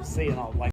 seeing all like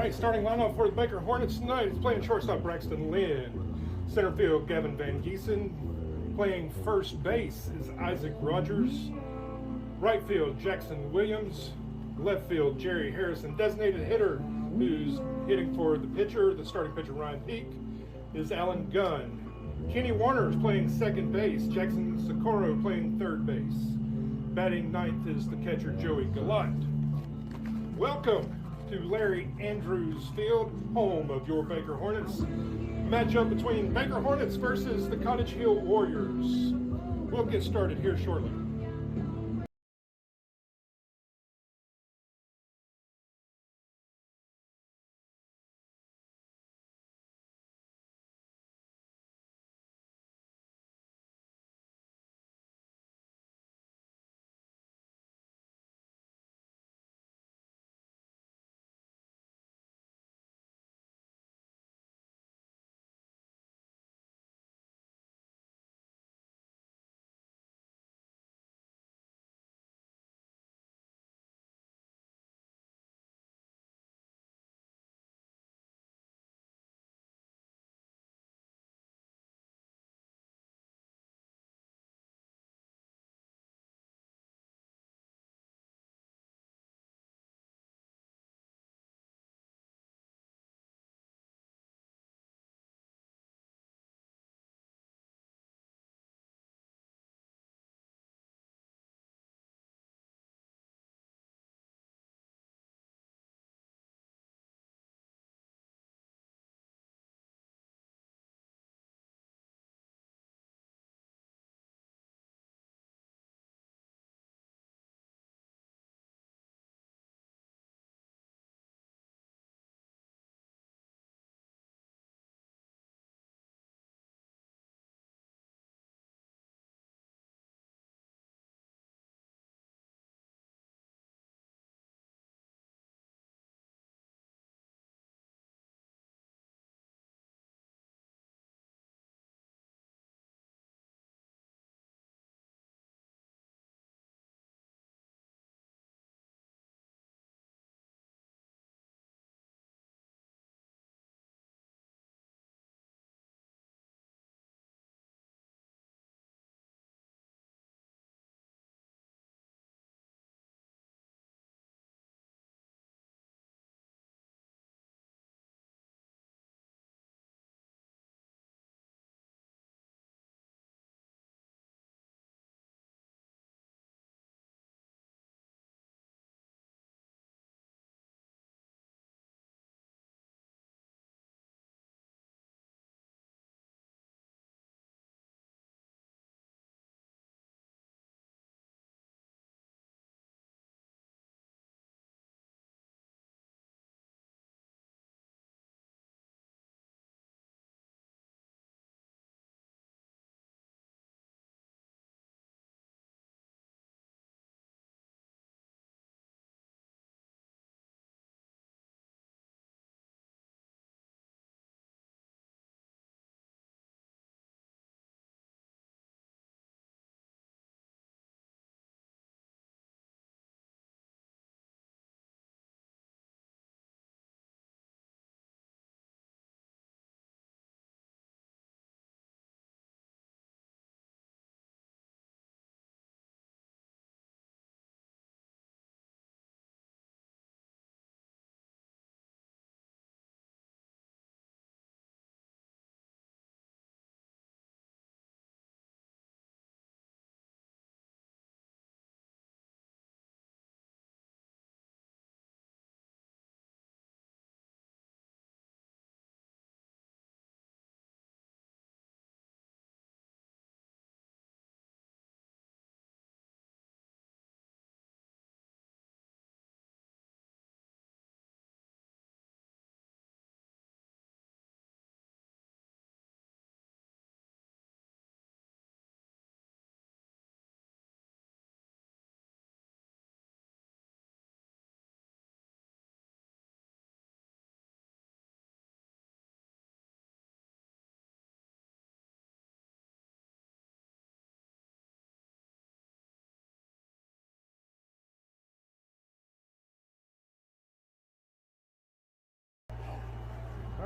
right, starting lineup for the Baker Hornets tonight is playing shortstop Braxton Lynn. Center field Gavin Van Giesen. Playing first base is Isaac Rogers. Right field Jackson Williams. Left field Jerry Harrison. Designated hitter who's hitting for the pitcher, the starting pitcher Ryan Peak, is Alan Gunn. Kenny Warner is playing second base. Jackson Socorro playing third base. Batting ninth is the catcher Joey Gallant. Welcome to Larry Andrews Field, home of your Baker Hornets. Matchup between Baker Hornets versus the Cottage Hill Warriors. We'll get started here shortly.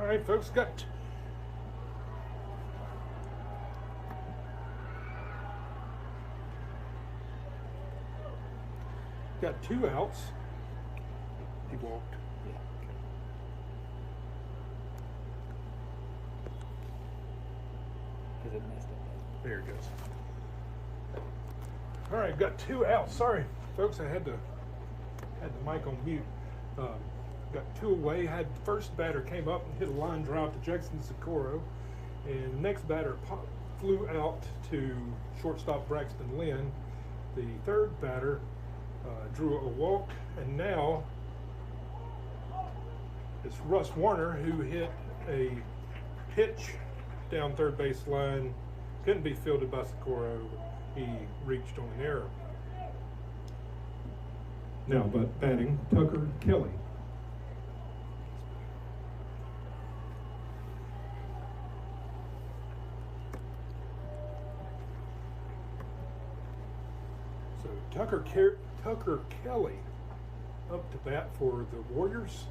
right, folks, got two outs. He walked. Yeah. Because it messed up. There it goes. All right, got two outs. Sorry, folks, I had the mic on mute. Got two away. Had first batter came up and hit a line drive to Jackson Socorro, and the next batter flew out to shortstop Braxton Lynn. The third batter drew a walk, and now it's Russ Warner who hit a pitch down third base line. Couldn't be fielded by Socorro. He reached on an error. Now, but batting, Tucker Kelly. So Tucker Kelly up to bat for the Warriors.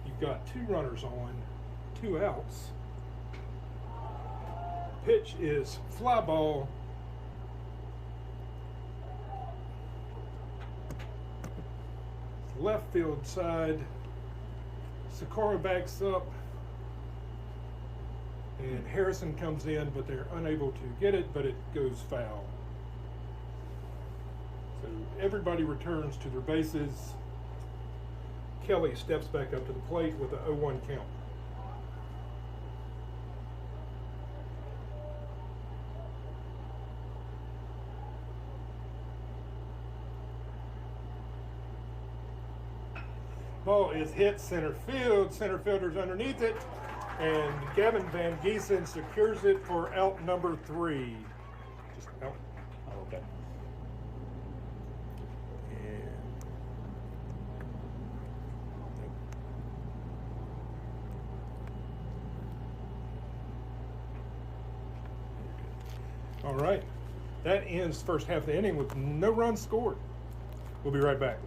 You've got two runners on, two outs. Pitch is fly ball. Left field side. Socorro backs up, and Harrison comes in, but they're unable to get it, but it goes foul. So everybody returns to their bases. Kelly steps back up to the plate with a 0-1 count. Ball is hit center field. Center fielder's underneath it, and Gavin Van Giesen secures it for out number 3. Just out. Oh, okay. All right, that ends the first half of the inning with no runs scored. We'll be right back.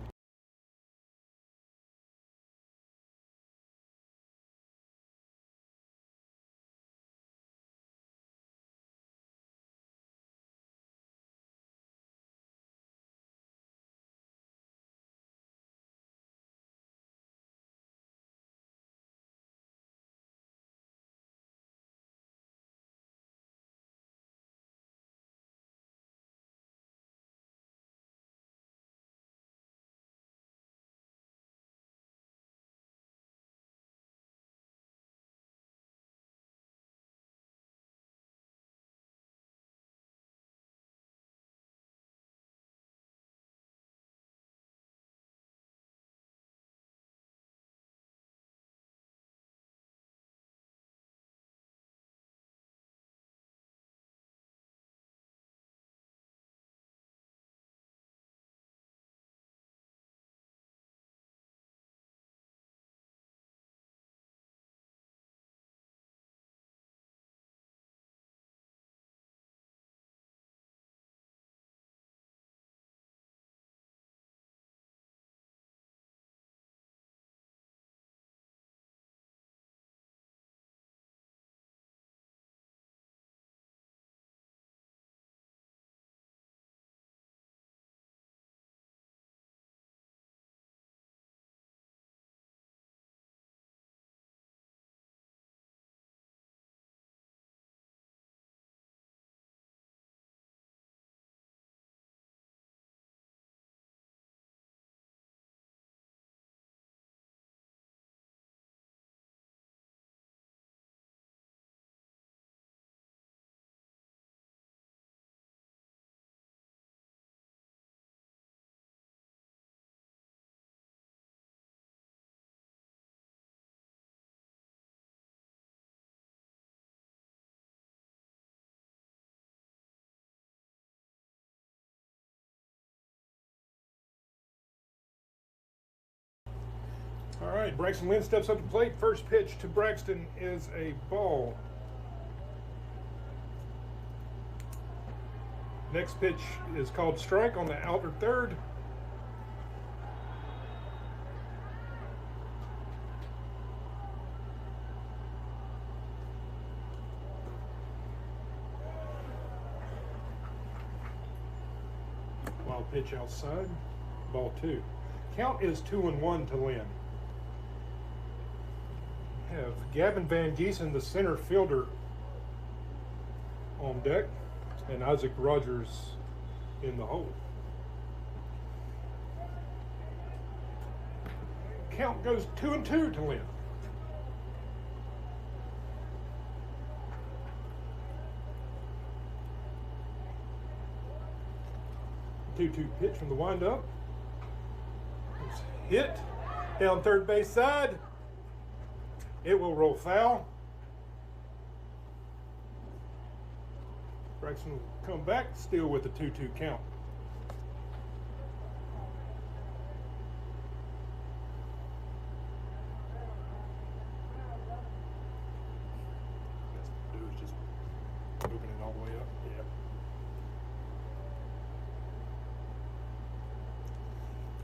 All right, Braxton Lynn steps up to the plate. First pitch to Braxton is a ball. Next pitch is called strike on the outer third. Foul pitch outside. Ball 2. Count is 2-1 to Lynn. Have Gavin Van Giesen, the center fielder, on deck, and Isaac Rogers in the hole. Count goes 2-2 to Lynn. Two-two pitch from the windup. It's hit down third base side. It will roll foul. Braxton will come back, still with the 2-2 count. Guess do is just moving it all the way up. Yeah.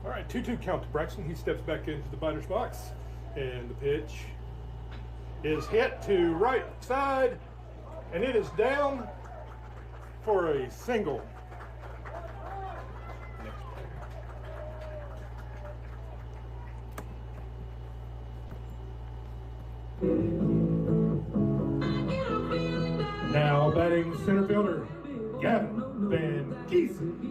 All right, 2-2 count to Braxton. He steps back into the batter's box, and the pitch is hit to right side, and it is down for a single. Now batting center fielder, Gavin Van Giesen.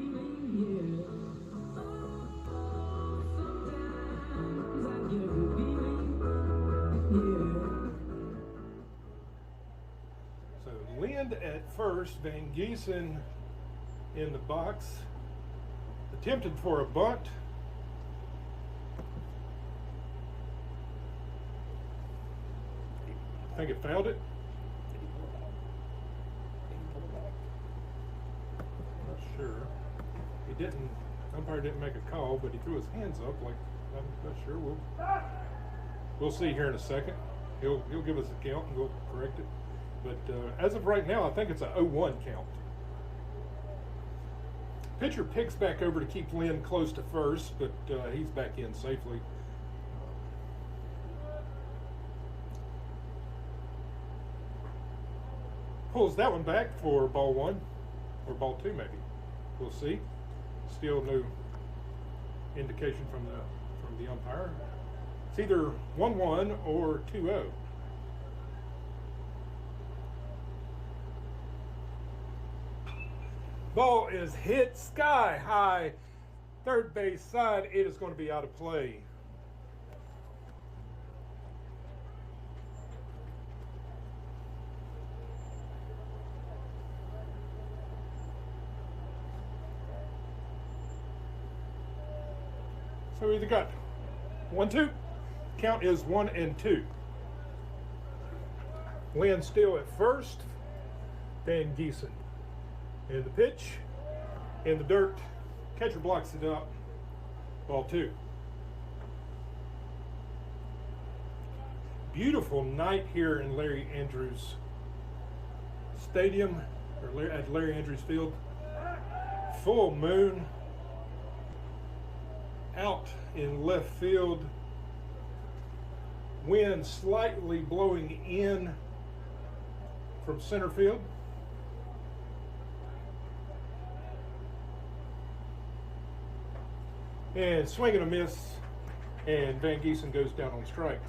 Lind at first, Van Giesen in the box, attempted for a bunt. I think it fouled it. Not sure. He didn't. Umpire didn't make a call, but he threw his hands up like I'm not sure. We'll see here in a second. He'll give us a count and we'll correct it. But as of right now, I think it's a 0-1 count. Pitcher picks back over to keep Lynn close to first, but he's back in safely. Pulls that one back for ball 1, or ball 2 maybe. We'll see. Still no indication from the umpire. It's either 1-1 or 2-0. Ball is hit sky high, third base side. It is going to be out of play. So we either got 1-2. Count is 1-2. Lynn still at first. Van Giesen. And the pitch in the dirt. Catcher blocks it up. Ball 2. Beautiful night here in Larry Andrews Stadium, or at Larry Andrews Field. Full moon out in left field. Wind slightly blowing in from center field. And swing and a miss, and Van Giesen goes down on strikes.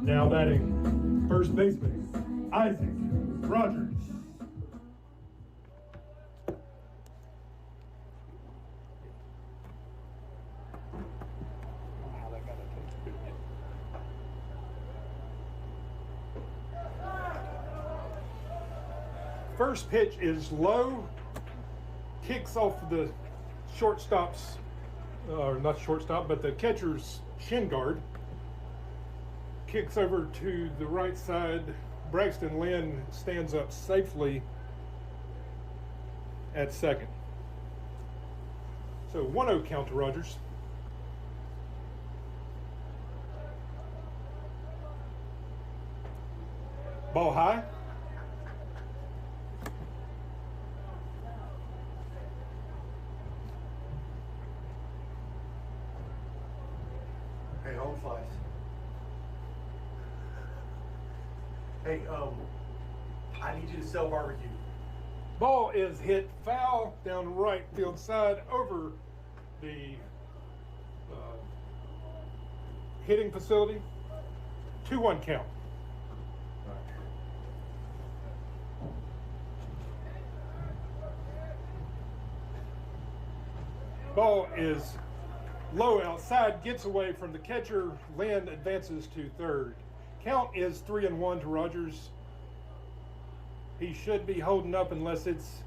Now batting first baseman, Isaac Rogers. First pitch is low, kicks off the shortstop's, or not shortstop, but the catcher's shin guard. Kicks over to the right side. Braxton Lynn stands up safely at second. So 1-0 count to Rogers. Ball high. slice. Hey, I need you to sell barbecue. Ball is hit foul down right field side over the hitting facility. 2-1 count. Ball is low outside, gets away from the catcher. Lynn advances to third. Count is 3-1 to Rogers. He should be holding up unless it's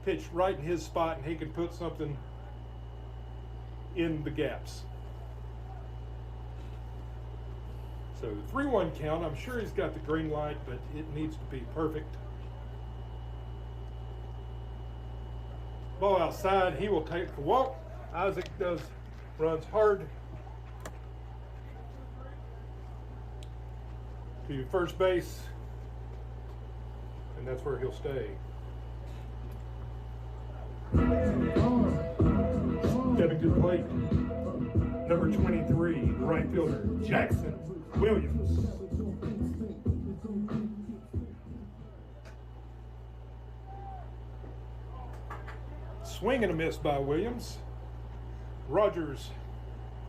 pitched right in his spot and he can put something in the gaps. So 3-1 count. I'm sure he's got the green light, but it needs to be perfect. Ball outside. He will take the walk. Isaac runs hard to first base, and that's where he'll stay. Stepping to the plate, number 23, right fielder Jackson Williams. Swing and a miss by Williams. Rogers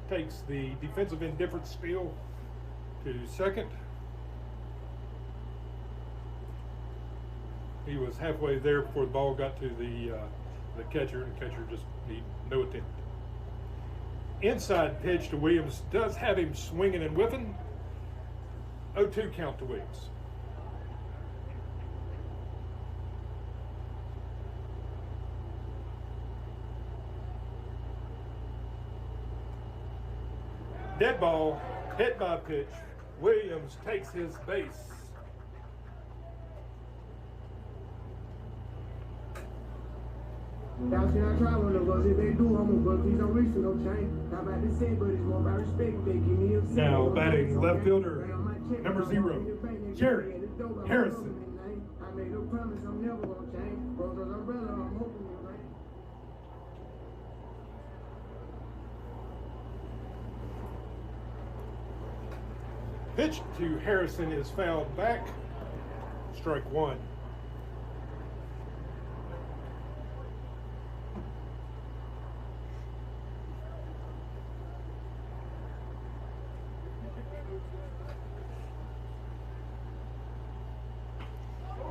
takes the defensive indifference steal to second. He was halfway there before the ball got to the catcher, and the catcher just need no attempt. Inside pitch to Williams does have him swinging and whiffing. 0-2 count to Williams. Dead ball, hit by pitch. Williams takes his base. Y'all should not try one of us. If they do, I'm gonna please don't reach for no change. Not about to say, but it's more about respect. They give me a Now batting left fielder, number 0, Jerry Harrison. I made a promise I'm never gonna change. Rose umbrella, I'm hoping you right. Pitch to Harrison is fouled back. Strike one.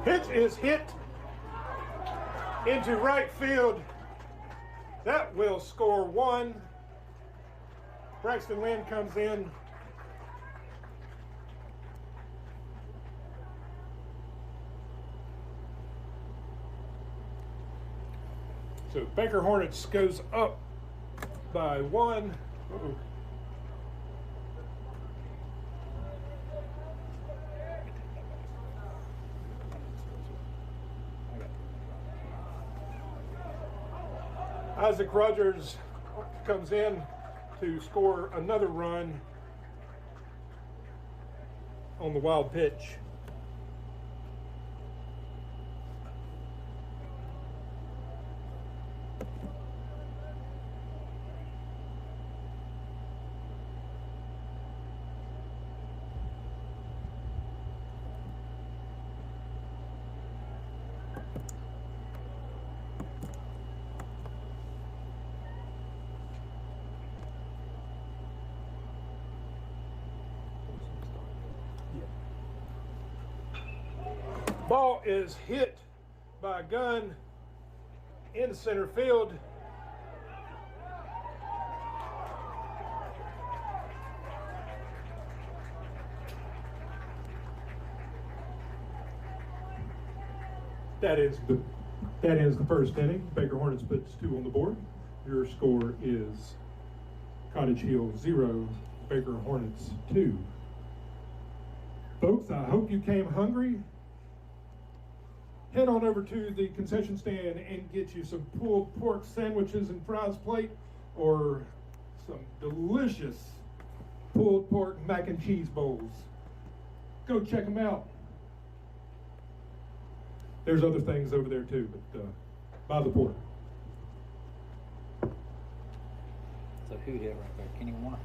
Pitch is hit into right field. That will score one. Braxton Lynn comes in. So Baker Hornets goes up by one. Uh-oh. Isaac Rogers comes in to score another run on the wild pitch. Ball is hit by a gun in center field. That is the first inning. Baker Hornets puts 2 on the board. Your score is Cottage Hill 0, Baker Hornets 2. Folks, I hope you came hungry. Head on over to the concession stand and get you some pulled pork sandwiches and fries plate, or some delicious pulled pork mac and cheese bowls. Go check them out. There's other things over there too, but by the port. So who hit right there? Kenny Warner?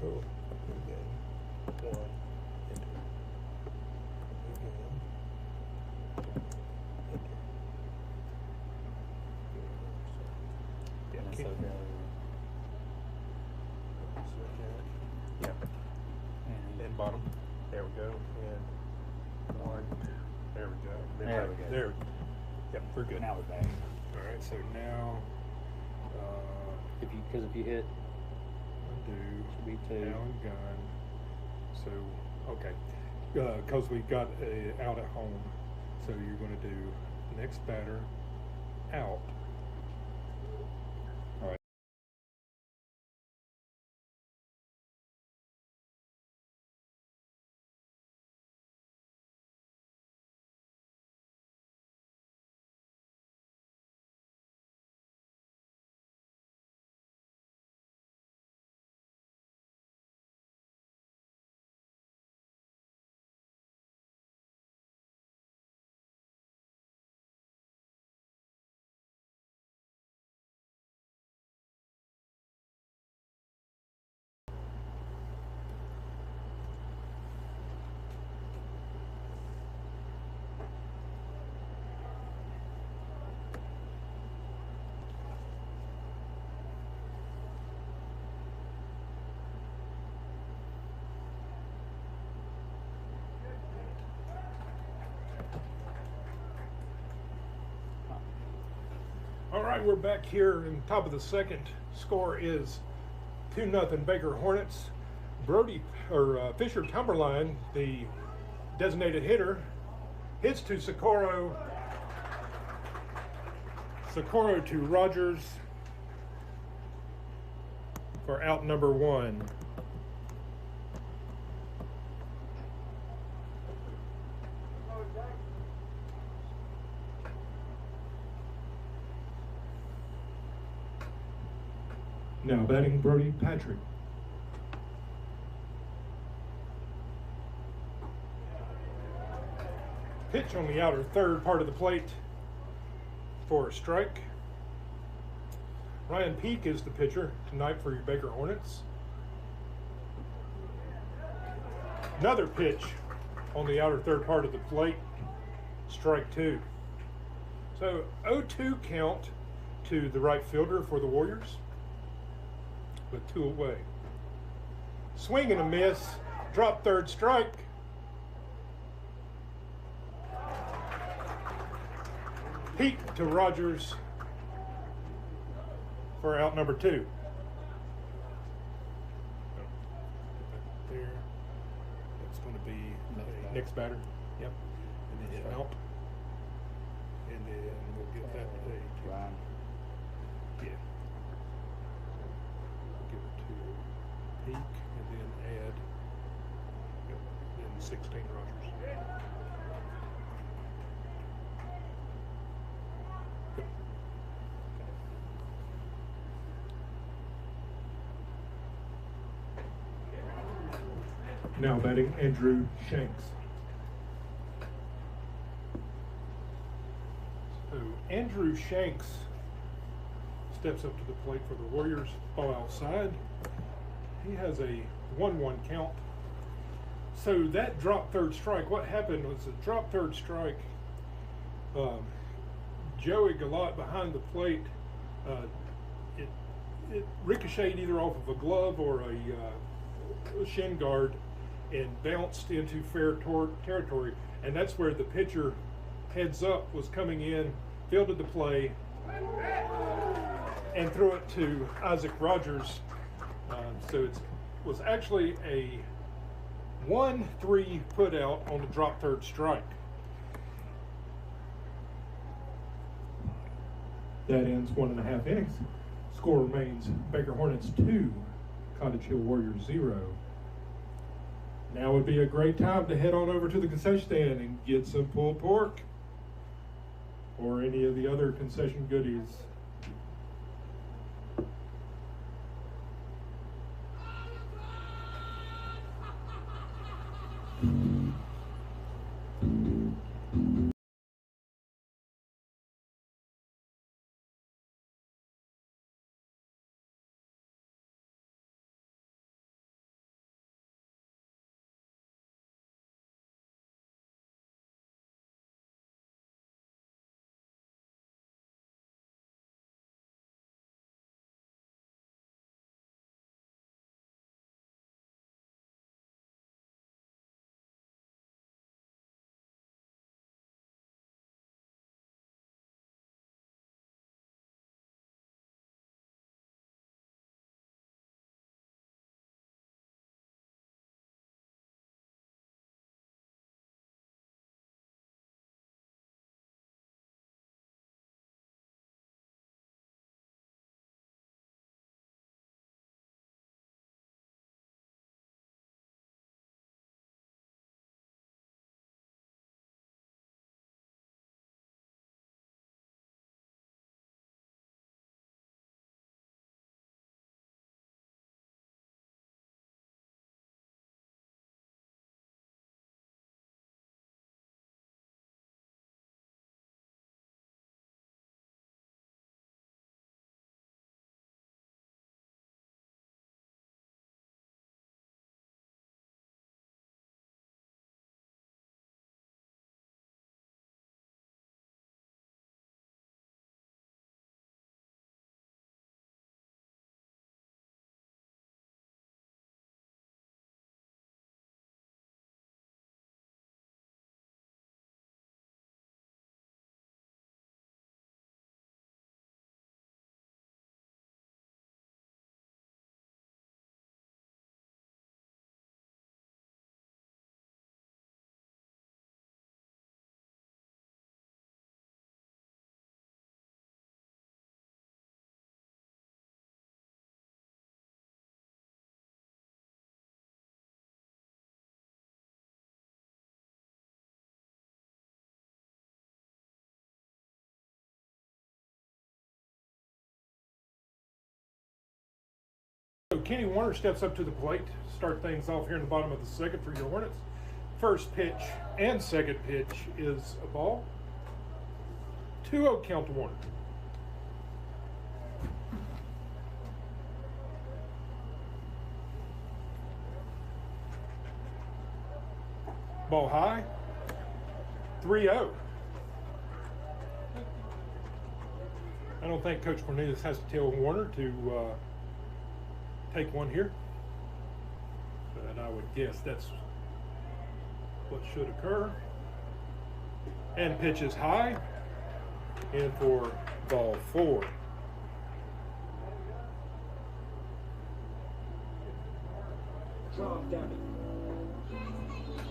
Oh, again. 1, enter. Again. Enter. Yeah, And so can't. go. Yep. And bottom. There we go. And 1, 2. There we go. Then There we go. There. Yep, we're good. Now we're back. All right. So now, If you hit, undo. should be 2. Now and gone. So okay, because we got a out at home. So you're going to do next batter out. All right. All right, we're back here in top of the second. Score is 2-0 Baker Hornets. Fisher Tumberline, the designated hitter, hits to Socorro. Socorro to Rogers for out number 1. Now batting Brody Patrick. Pitch on the outer third part of the plate for a strike. Ryan Peak is the pitcher tonight for your Baker Hornets. Another pitch on the outer third part of the plate, strike 2. So 0-2 count to the right fielder for the Warriors, with 2 away. Swing and a miss, drop third strike. Peak to Rogers for out number 2. There. That's going to be next batter. Yep. And then hit out. And then we'll get that to Ryan. Yeah. Give it to Peak and then add then 16 Rogers. Yep. Now batting Andrew Shanks. So Andrew Shanks steps up to the plate for the Warriors, ball outside. He has a 1-1 count. So that drop third strike, what happened was a drop third strike. Joey Galot behind the plate, it ricocheted either off of a glove or a shin guard and bounced into fair territory. And that's where the pitcher heads up was coming in, fielded the play, and threw it to Isaac Rogers. So it was actually a 1-3 put out on the drop third strike. That ends 1.5 innings. Score remains Baker Hornets 2, Cottage Hill Warriors 0. Now would be a great time to head on over to the concession stand and get some pulled pork or any of the other concession goodies. Kenny Warner steps up to the plate. Start things off here in the bottom of the second for your Hornets. First pitch and second pitch is a ball. 2-0 count to Warner. Ball high. 3-0. I don't think Coach Cornelius has to tell Warner to take one here, but I would guess that's what should occur. And pitch is high, in for ball 4.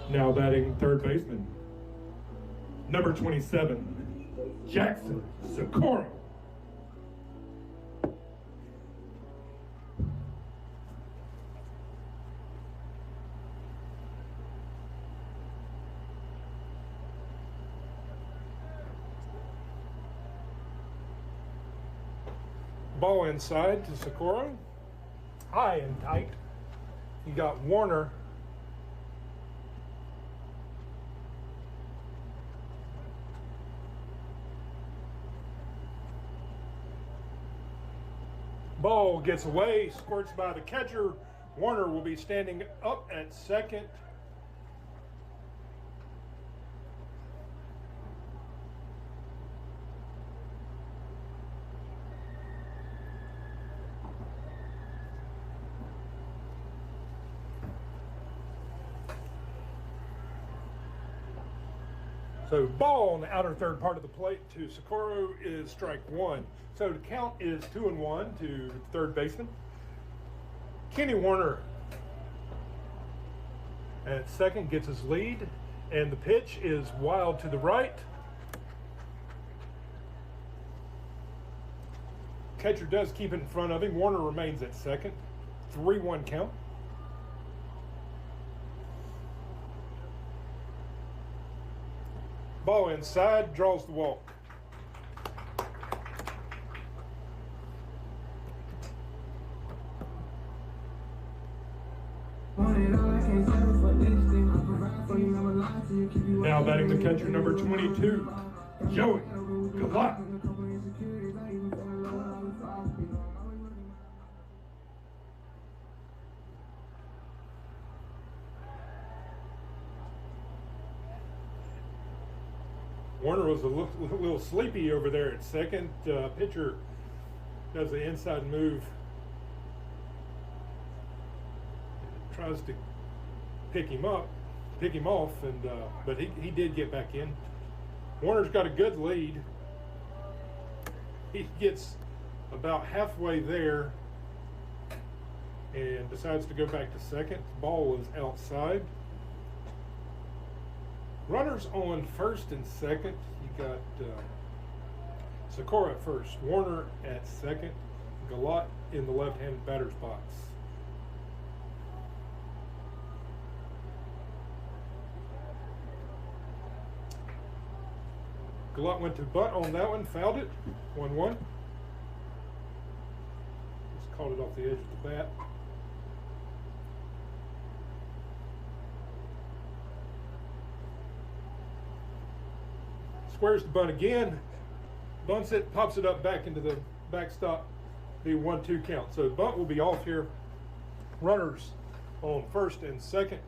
Now batting third baseman, number 27, Jackson Socorro. Ball inside to Socorro. High and tight. You got Warner. Ball gets away, squirts by the catcher. Warner will be standing up at second. So ball on the outer third part of the plate to Socorro is strike 1. So the count is 2-1 to third baseman. Kenny Warner at second gets his lead, and the pitch is wild to the right. Catcher does keep it in front of him. Warner remains at second. 3-1 count. Ball inside, draws the walk. Now batting the catcher, number 22, Joey Galot. Warner was a little sleepy over there at second. Pitcher does the inside move. Tries to pick him off, and but he did get back in. Warner's got a good lead. He gets about halfway there and decides to go back to second. Ball is outside. Runners on first and second. You got Socorro at first, Warner at second, Galot in the left-handed batter's box. Galot went to bunt on that one, fouled it, 1-1. Just caught it off the edge of the bat. Squares the bunt again, bunts it, pops it up back into the backstop, be 1-2 count. So bunt will be off here. Runners on first and second.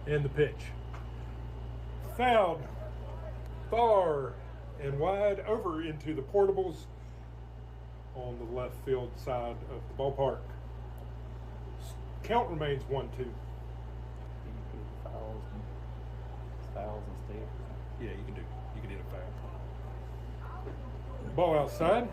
And the pitch. Fouled far and wide over into the portables on the left field side of the ballpark. Count remains 1-2. Fouls instead. Yeah, you can hit a foul. Ball outside.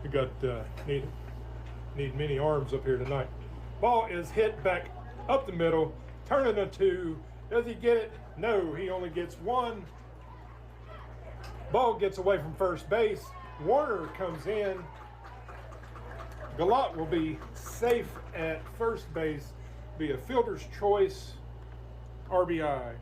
We got Need many arms up here tonight. Ball is hit back up the middle, turning a 2. Does he get it? No, he only gets 1. Ball gets away from first base. Warner comes in. Galat will be safe at first base, be a fielder's choice RBI.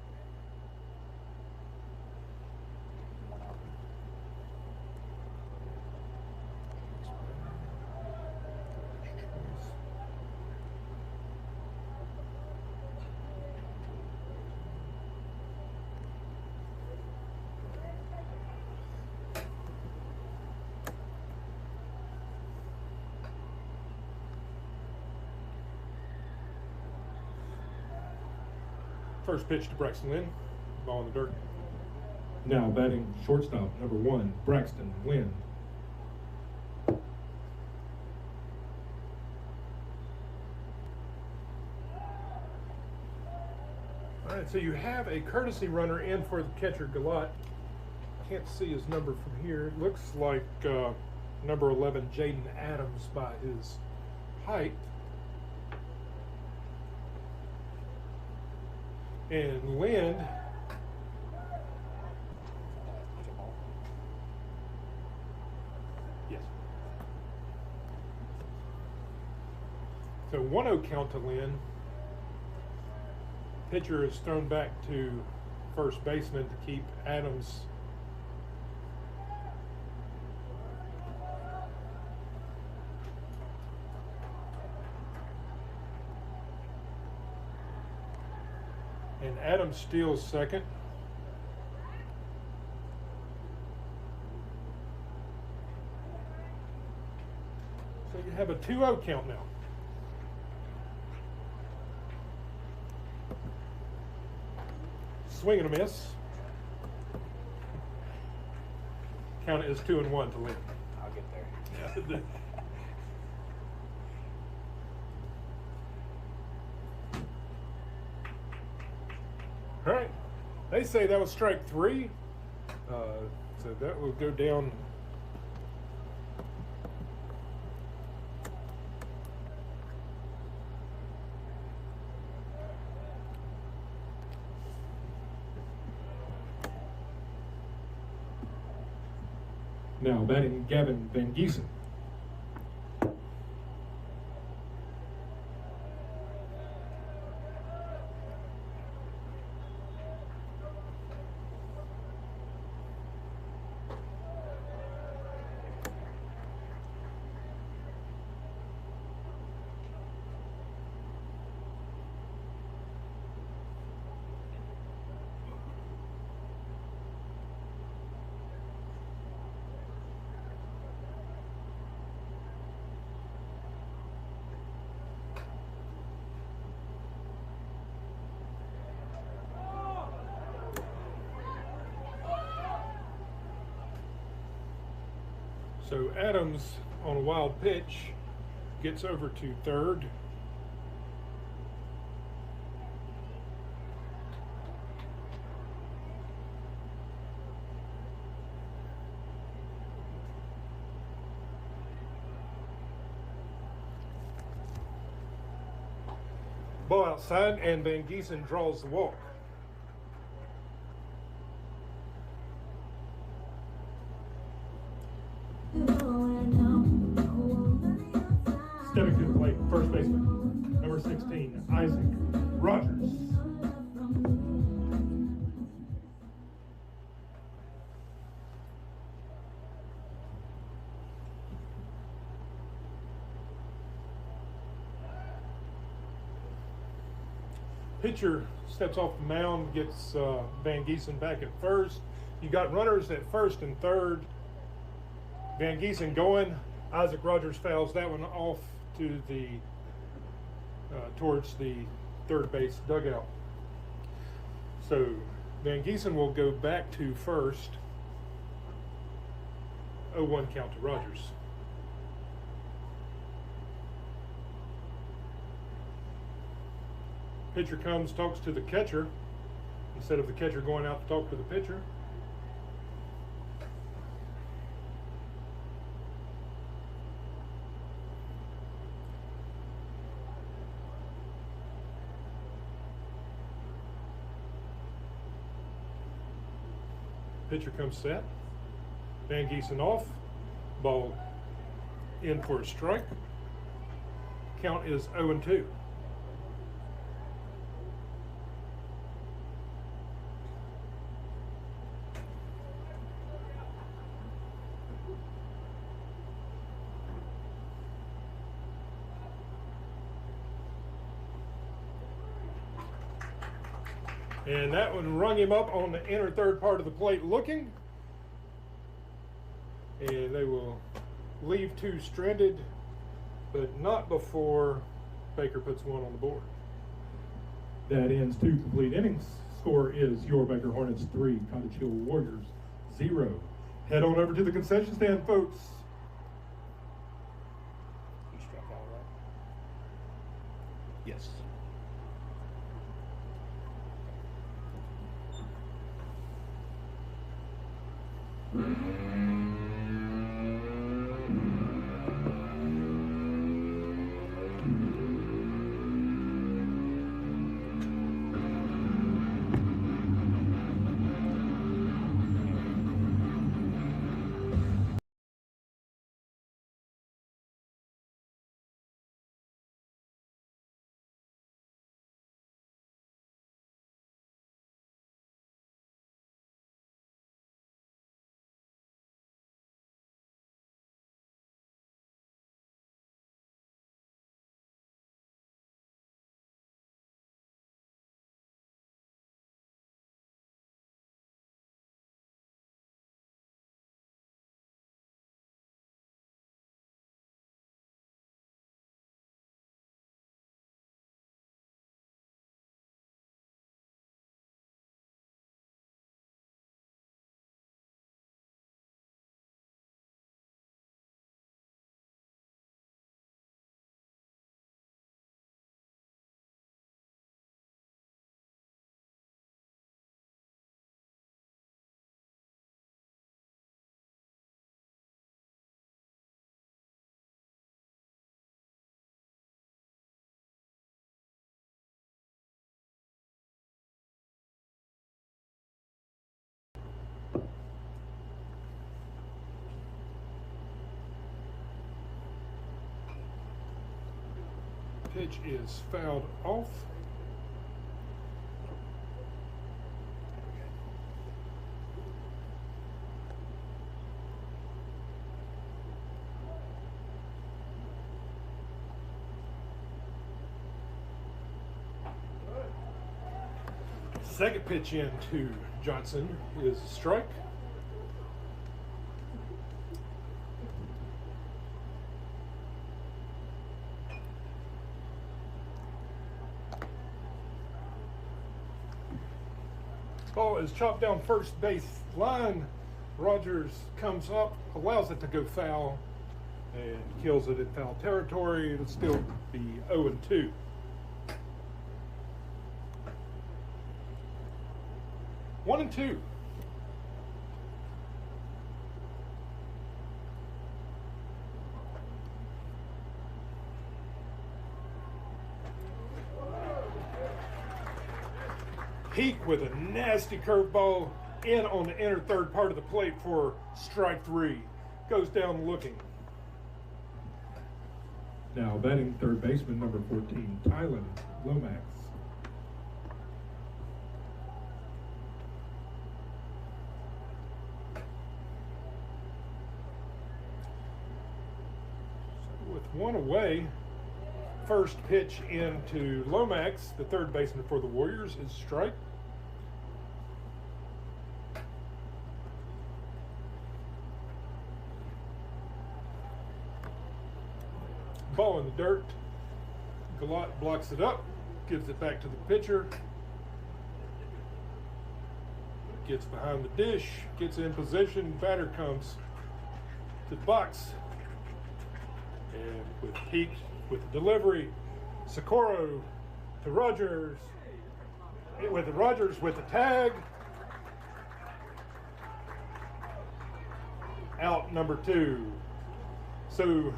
First pitch to Braxton Lynn. Ball in the dirt. Now batting shortstop, number 1, Braxton Lynn. All right, so you have a courtesy runner in for the catcher, Galat. Can't see his number from here. It looks like number 11, Jaden Adams, by his height. And Lynn yes. So 1-0 count to Lynn. Pitcher is thrown back to first baseman to keep Adams. And Adams steals second. So you have a 2-0 count now. Swing and a miss. Count is 2-1 to Lynn. I'll get there. All right. They say that was strike 3. So that will go down. Now batting Gavin Van Giesen. So Adams on a wild pitch gets over to third. Ball outside, and Van Giesen draws the walk. Stepping to the plate, first baseman, number 16, Isaac Rogers. Pitcher steps off the mound, gets Van Giesen back at first. You got runners at first and third. Van Giesen going. Isaac Rogers fouls that one off to the towards the third base dugout. So Van Giesen will go back to first. 0-1 count to Rogers. Pitcher comes, talks to the catcher instead of the catcher going out to talk to the pitcher. Pitcher comes set. Van Giesen off. Ball in for a strike. Count is 0-2. And that one rung him up on the inner third part of the plate looking. And they will leave two stranded, but not before Baker puts one on the board. That ends two complete innings. Score is your Baker Hornets 3, Cottage Hill Warriors 0. Head on over to the concession stand, folks. You struck out, right? Yes. Pitch is fouled off. Second pitch in to Johnson is a strike. Ball is chopped down first base line. Rogers comes up, allows it to go foul, and kills it in foul territory. It'll still be 0-2. One and two. Peak with a nasty curveball in on the inner third part of the plate for strike three. Goes down looking. Now batting third baseman number 14, Tylen Lomax. So with one away, first pitch into Lomax, the third baseman for the Warriors, is strike. Ball in the dirt. Galot blocks it up, gives it back to the pitcher. Gets behind the dish, gets in position, batter comes to the box. And with Peak with the delivery, Socorro to Rogers, with the Rogers with the tag. Out number 2. So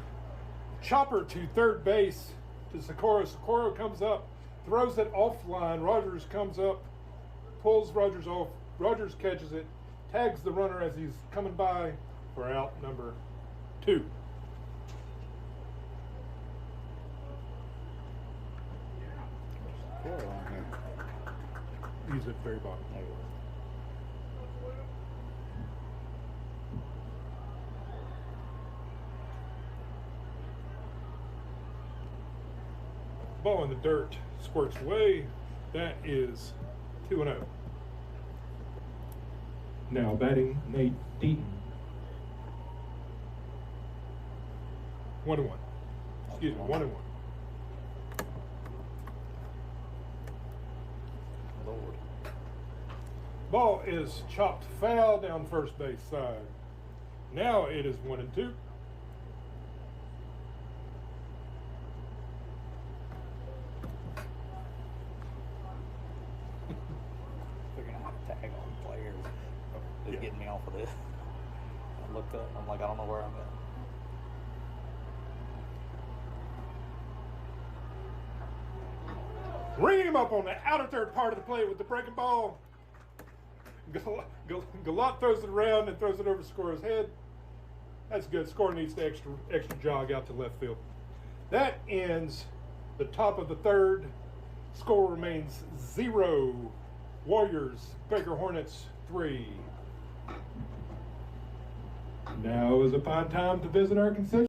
chopper to third base to Socorro. Socorro comes up, throws it offline. Rogers comes up, pulls Rogers off. Rogers catches it, tags the runner as he's coming by for out number 2. Squirrel on here. He's at the very bottom. There it is. Ball in the dirt, squirts away. That is 2-0. Now batting Nate Deaton. 1-1. Excuse me, 1-1. Lord. Ball is chopped foul down first base side. Now it is 1-2. Figuring out how to tag on players is Yeah. getting me off of this. I looked up. I'm like, I don't know where I'm at. Ringing him up on the outer third part of the plate with the breaking ball. Galot throws it around and throws it over Score's head. That's good. Score needs the extra jog out to left field. That ends the top of the third. Score remains 0. Warriors, Baker Hornets 3. Now is a fine time to visit our concession.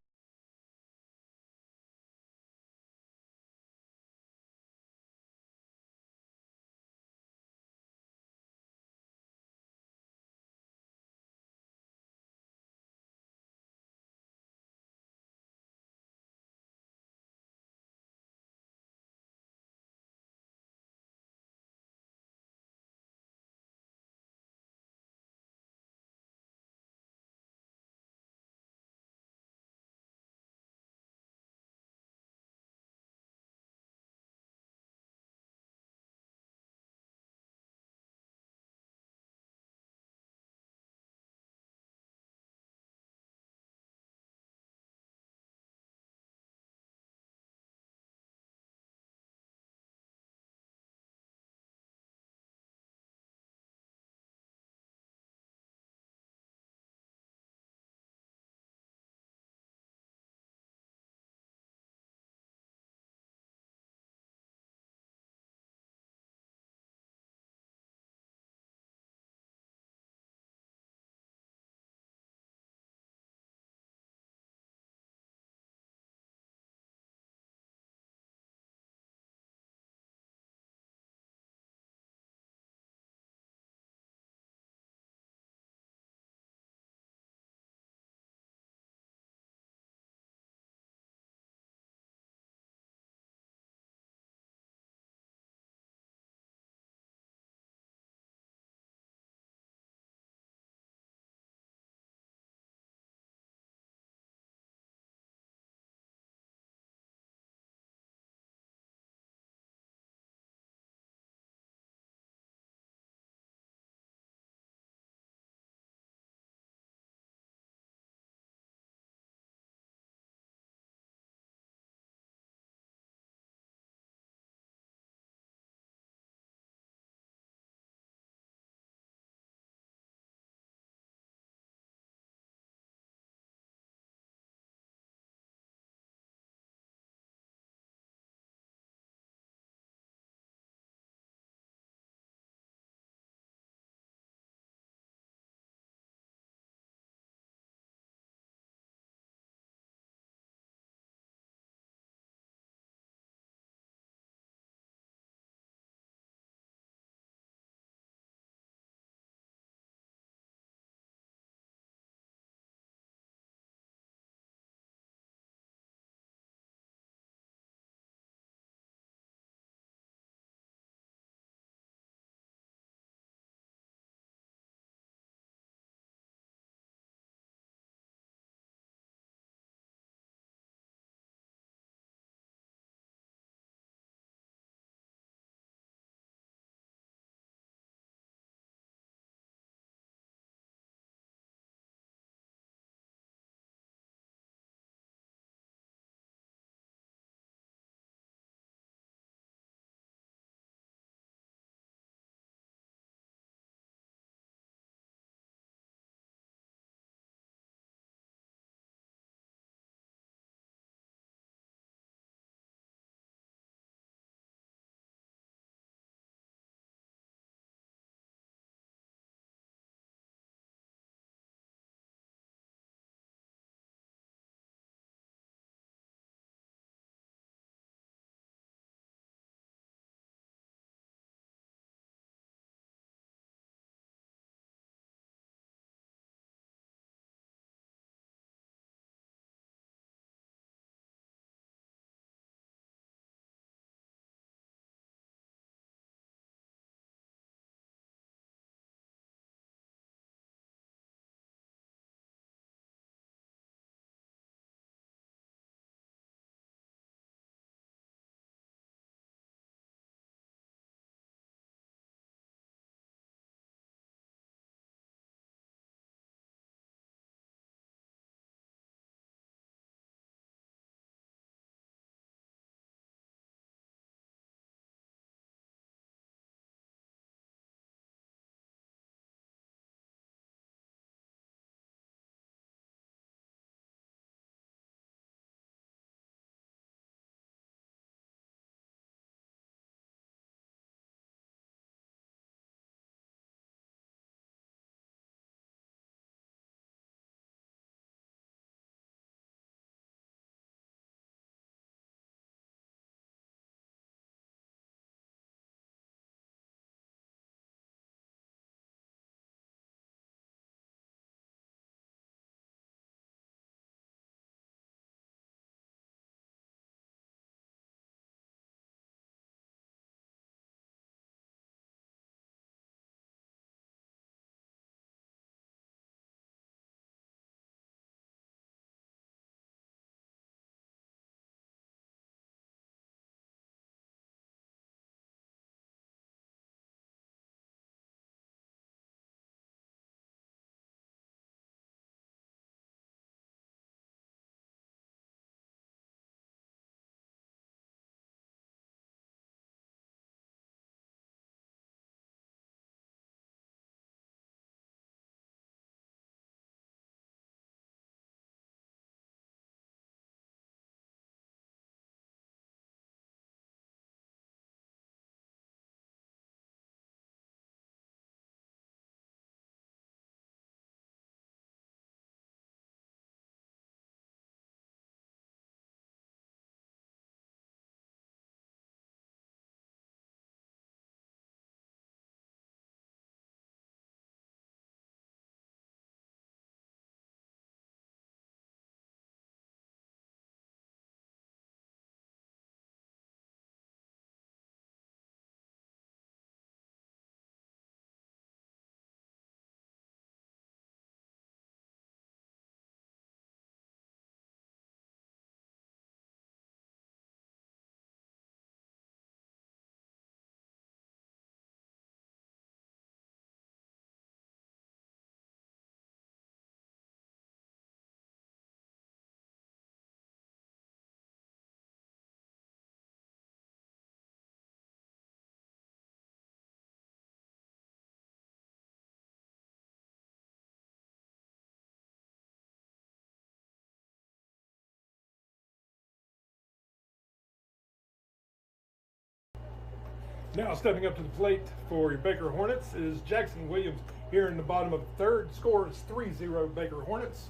Now stepping up to the plate for your Baker Hornets is Jackson Williams here in the bottom of the third. Score is 3-0 Baker Hornets.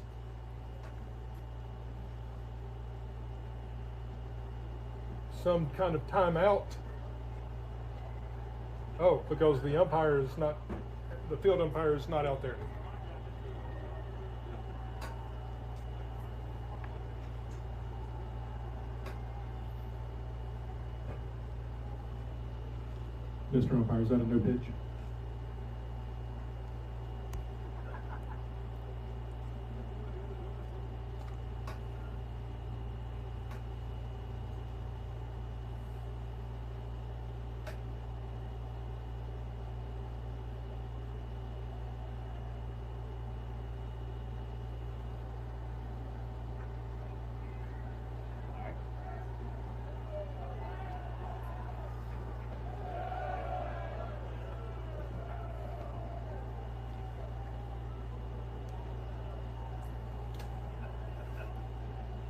Some kind of timeout. Oh, because the umpire is not, the field umpire is not out there. Mr. Umpire, is that a no pitch?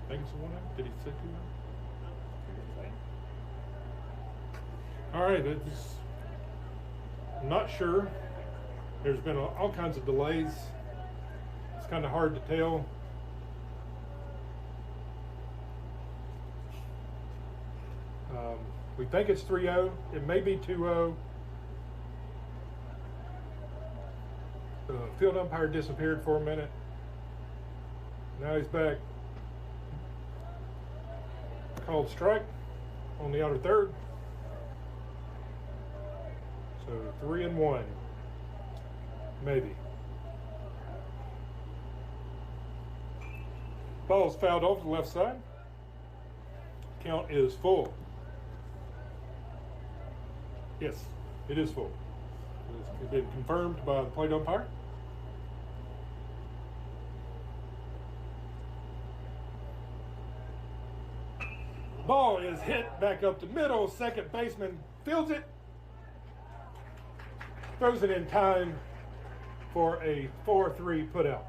I think it's a 1-0. Did he say 2-0? All right, that's, I'm not sure. There's been all kinds of delays. It's kind of hard to tell. We think it's 3-0. It may be 2-0. The field umpire disappeared for a minute. Now he's back. Called strike on the outer third. So 3-1, maybe. Ball's fouled off to the left side. Count is full. Yes, it is full. It's been confirmed by the plate umpire. Ball is hit back up the middle. Second baseman fields it. Throws it in time for a 4-3 putout.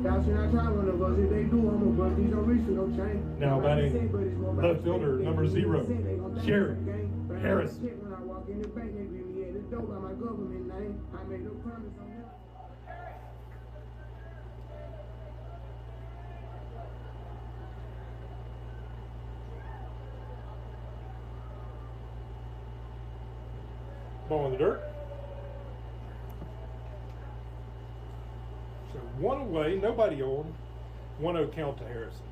Y'all should not try one of us. If they do, I'm gonna bust these on reach no chain. Now batting left fielder number 0, Jerry Harris. When I walk in the bank, they give me the dope by my government name. I made no promise on that. Ball in the dirt. So 1 away, nobody on. 1-0 count to Harrison.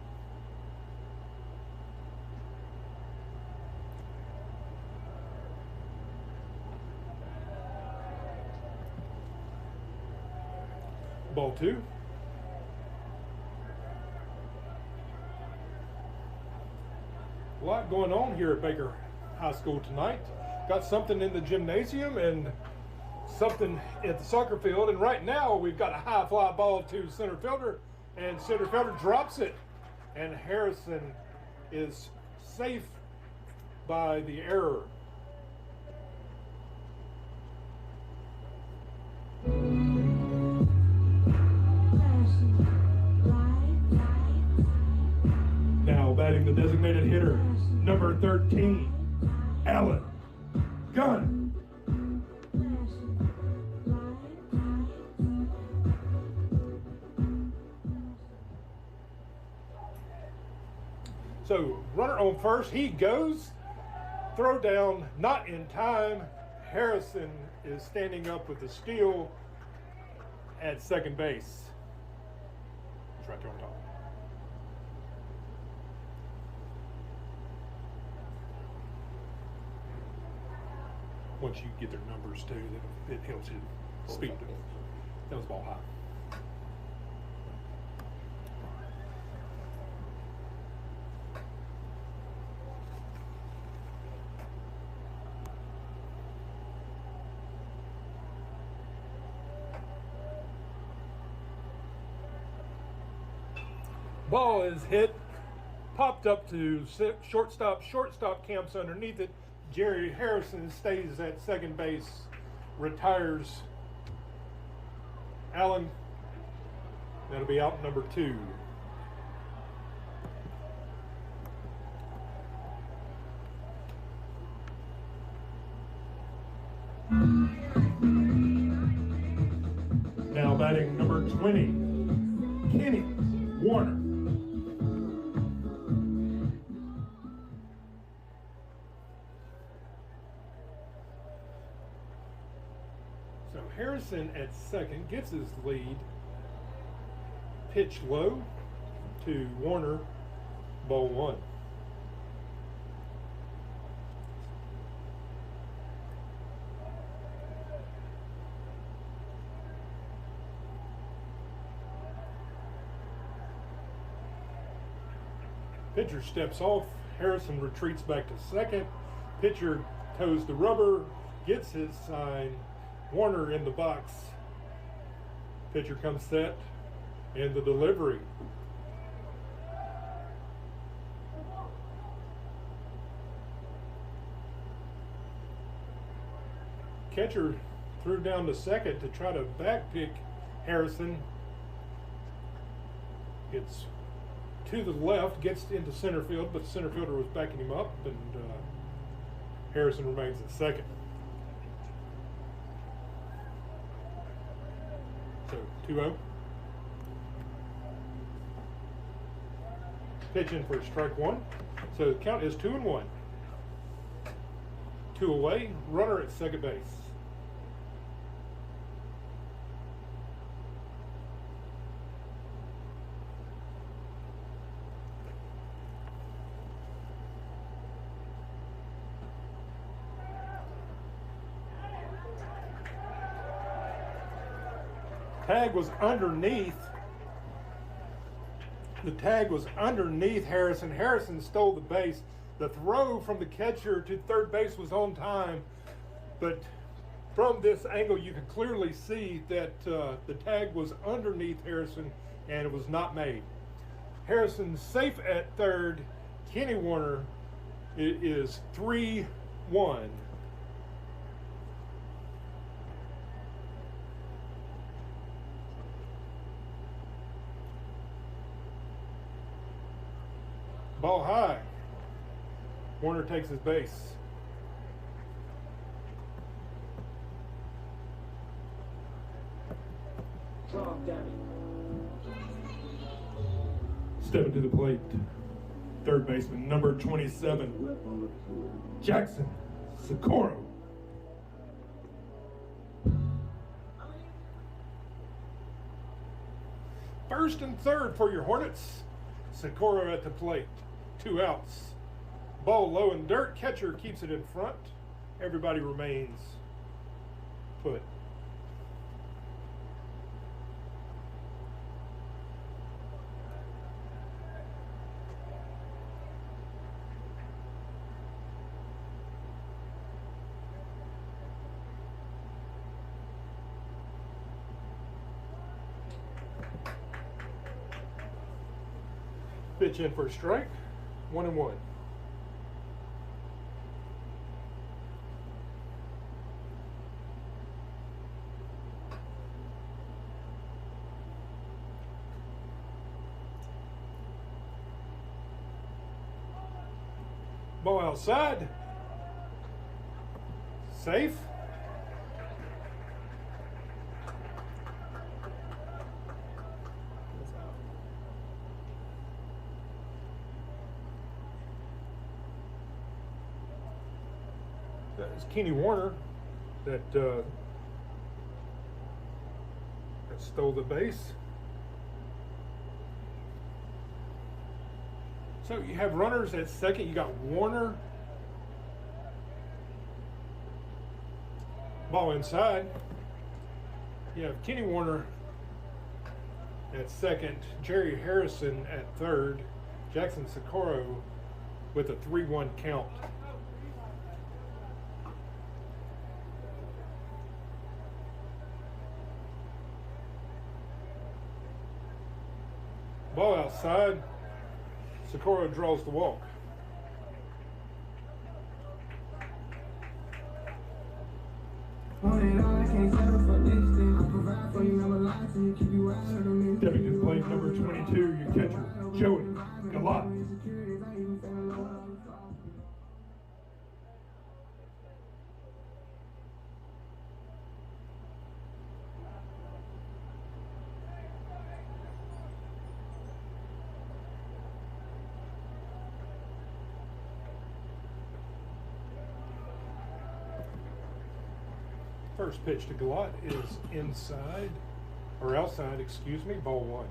Ball 2. A lot going on here at Baker High School tonight. Got something in the gymnasium and something at the soccer field. And right now we've got a high fly ball to center fielder, and center fielder drops it. And Harrison is safe by the error. Now batting the designated hitter, number 13, Allen Gunn. So runner on first, he goes. Throw down, not in time. Harrison is standing up with the steal at second base. It's right there on top. Once you get their numbers too, it helps you speed. That was ball high. Ball is hit, popped up to shortstop. Shortstop camps underneath it. Jerry Harrison stays at second base, retires Allen. That'll be out number 2. Now batting number 20, Kenny Warner. So Harrison at second gets his lead. Pitch low to Warner, ball one. Pitcher steps off. Harrison retreats back to second. Pitcher toes the rubber, gets his sign. Warner in the box. Pitcher comes set, and the delivery. Catcher threw down to second to try to backpick Harrison. It's to the left, gets into center field, but the center fielder was backing him up, and Harrison remains at second. So 2-0. Pitch in for strike one. So the count is 2-1. 2 away, runner at second base. Tag was underneath. The tag was underneath Harrison. Harrison stole the base. The throw from the catcher to third base was on time, but from this angle you can clearly see that the tag was underneath Harrison and it was not made. Harrison safe at third. Kenny Warner, it is 3-1. Ball high. Warner takes his base. Stepping to the plate, third baseman, number 27, Jackson Socorro. First and third for your Hornets. Socorro at the plate. 2 outs. Ball low in dirt. Catcher keeps it in front. Everybody remains put. Pitch in for a strike. 1-1. Ball outside. Safe. That is Kenny Warner that stole the base. So you have runners at second. You got Warner. Ball inside. You have Kenny Warner at second. Jerry Harrison at third. Jackson Socorro with a 3-1 count. Ball outside. Socorro draws the walk. Stepping to the plate, number 22, your catcher, Joey Galot. First pitch to Glott is inside, or outside, excuse me, ball one.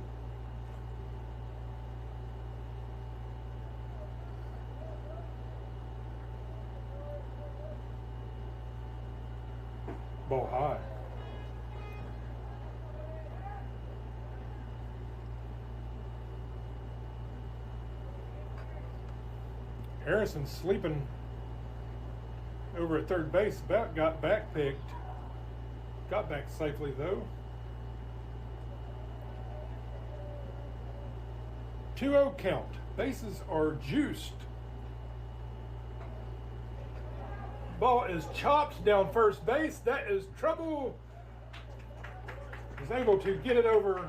Ball high. Harrison sleeping over at third base, about got back picked. Got back safely though. 2-0 count. Bases are juiced. Ball is chopped down first base. That is trouble. He's able to get it over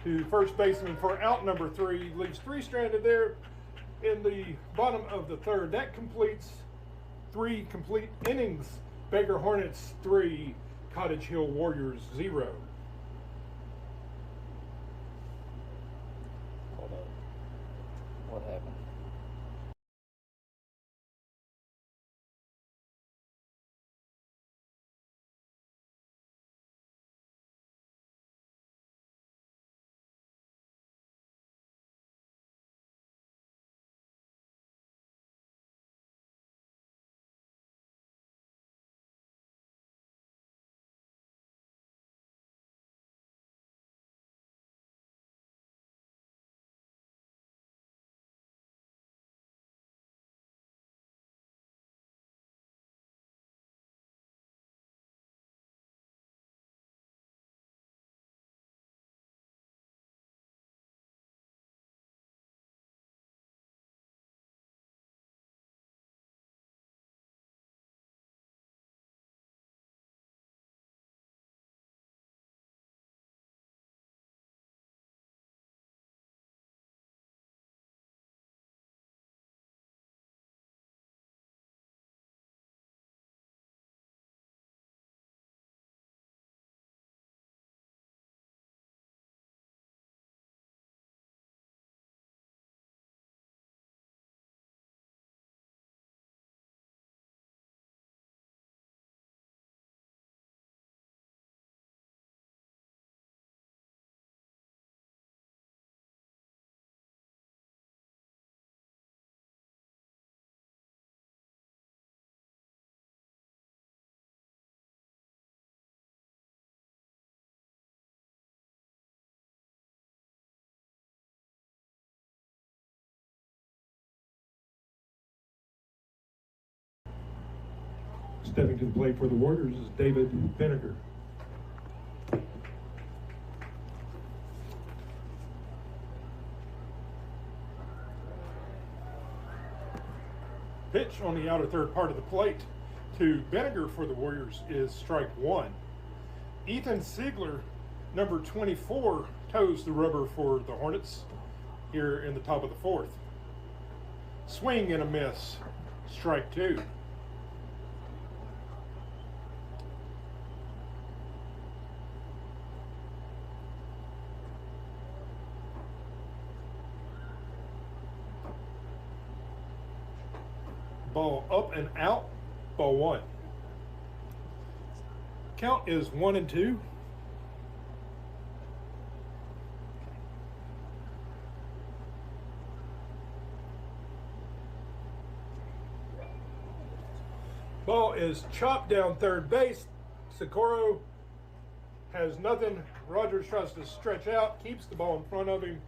to first baseman for out number 3. Leaves 3 stranded there in the bottom of the third. That completes 3 complete innings. Baker Hornets 3, Cottage Hill Warriors 0. Hold up. What happened? Stepping to the plate for the Warriors is David Vinegar. Pitch on the outer third part of the plate to Vinegar for the Warriors is strike 1. Ethan Siegler, number 24, toes the rubber for the Hornets here in the top of the 4th. Swing and a miss, strike 2. Ball up and out, ball 1. Count is 1-2. Ball is chopped down third base. Socorro has nothing. Rogers tries to stretch out, keeps the ball in front of him.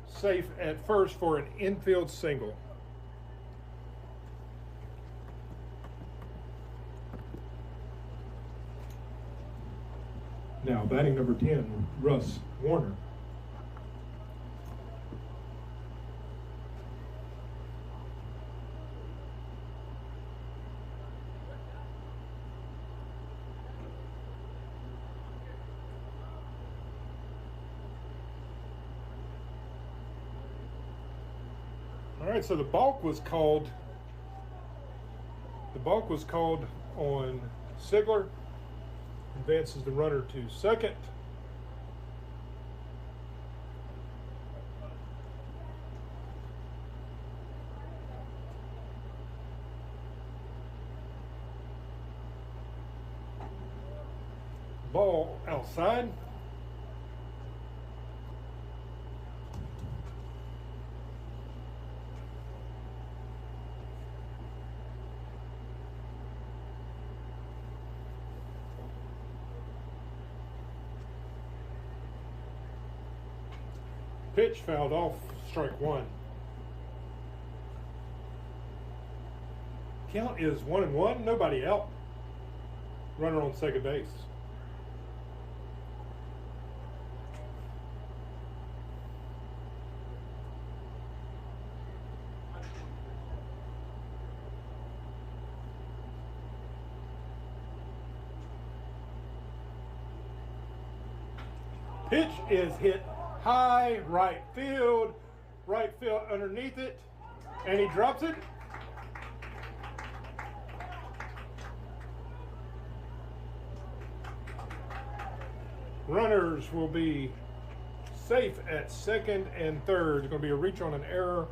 Safe at first for an infield single. Now batting number 10, Russ Warner. All right, so the balk was called. The balk was called on Sigler. Advances the runner to second. Ball outside. Pitch fouled off, strike one. Count is 1-1, nobody out. Runner on second base. Pitch is hit high, right field underneath it, and he drops it. Runners will be safe at second and third. There's going to be a reach on an error.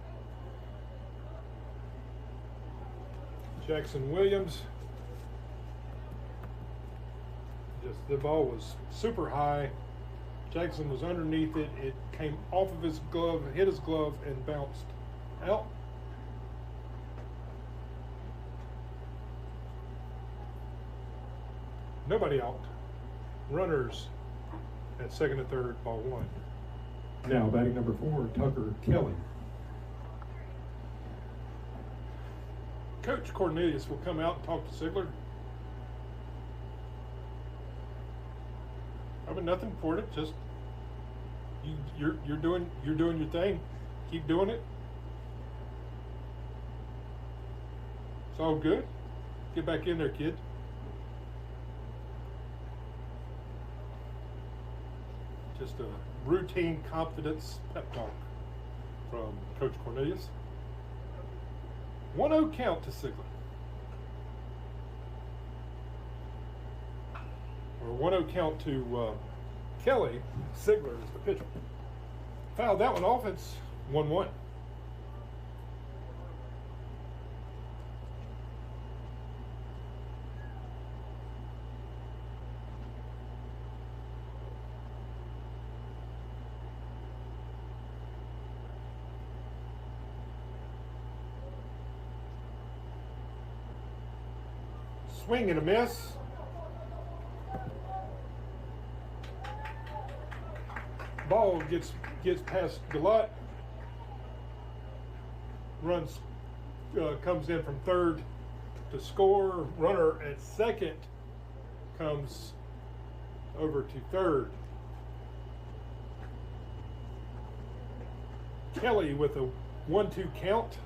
Jackson Williams. The ball was super high. Jackson was underneath it. It came off of his glove, hit his glove, and bounced out. Nobody out. Runners at second and third, ball one. Now batting number 4, Tucker Kelly. Coach Cornelius will come out and talk to Sigler. I mean, nothing important. Just you're doing your thing. Keep doing it. It's all good. Get back in there, kid. Just a routine confidence pep talk from Coach Cornelius. 1-0 count to Sigler. Or 1-0 count to Kelly. Sigler is the pitcher. Fouled that one off. It's 1-1. Swing and a miss. Ball gets past Galot. Runs comes in from third to score. Runner at second comes over to third. Kelly with a 1-2 count.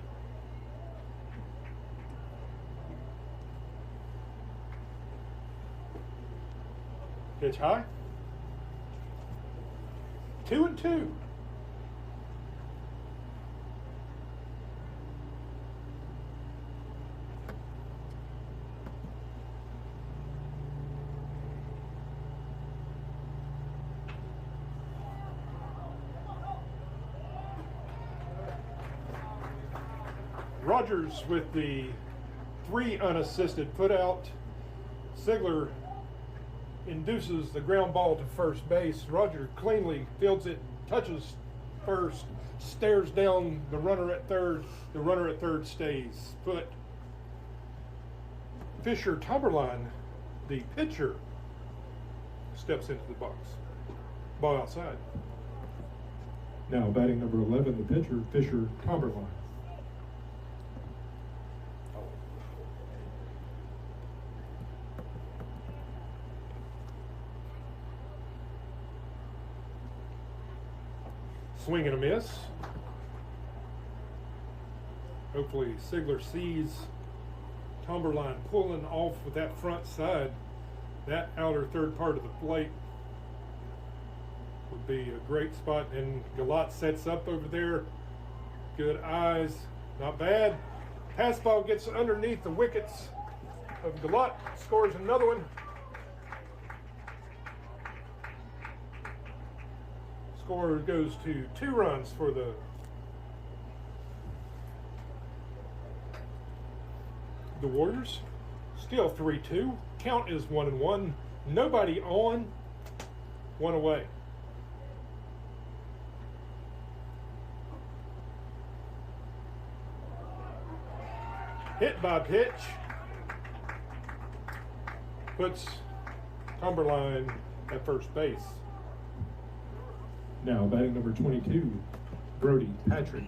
Pitch high. 2-2. Rogers with the 3 unassisted put out. Sigler induces the ground ball to first base. Roger cleanly fields it, touches first, stares down the runner at third. The runner at third stays put. Fisher Tomberline, the pitcher, steps into the box. Ball outside. Now batting number 11, the pitcher, Fisher Tomberline. Swing and a miss. Hopefully Sigler sees Tomberline pulling off with that front side. That outer third part of the plate would be a great spot. And Galot sets up over there. Good eyes. Not bad. Pass ball gets underneath the wickets of Galot. Scores another one. Score goes to 2 runs for the Warriors. Still 3-2. Count is 1-1. Nobody on, one away. Hit by pitch. Puts Cumberline at first base. Now batting number 22, Brody Patrick.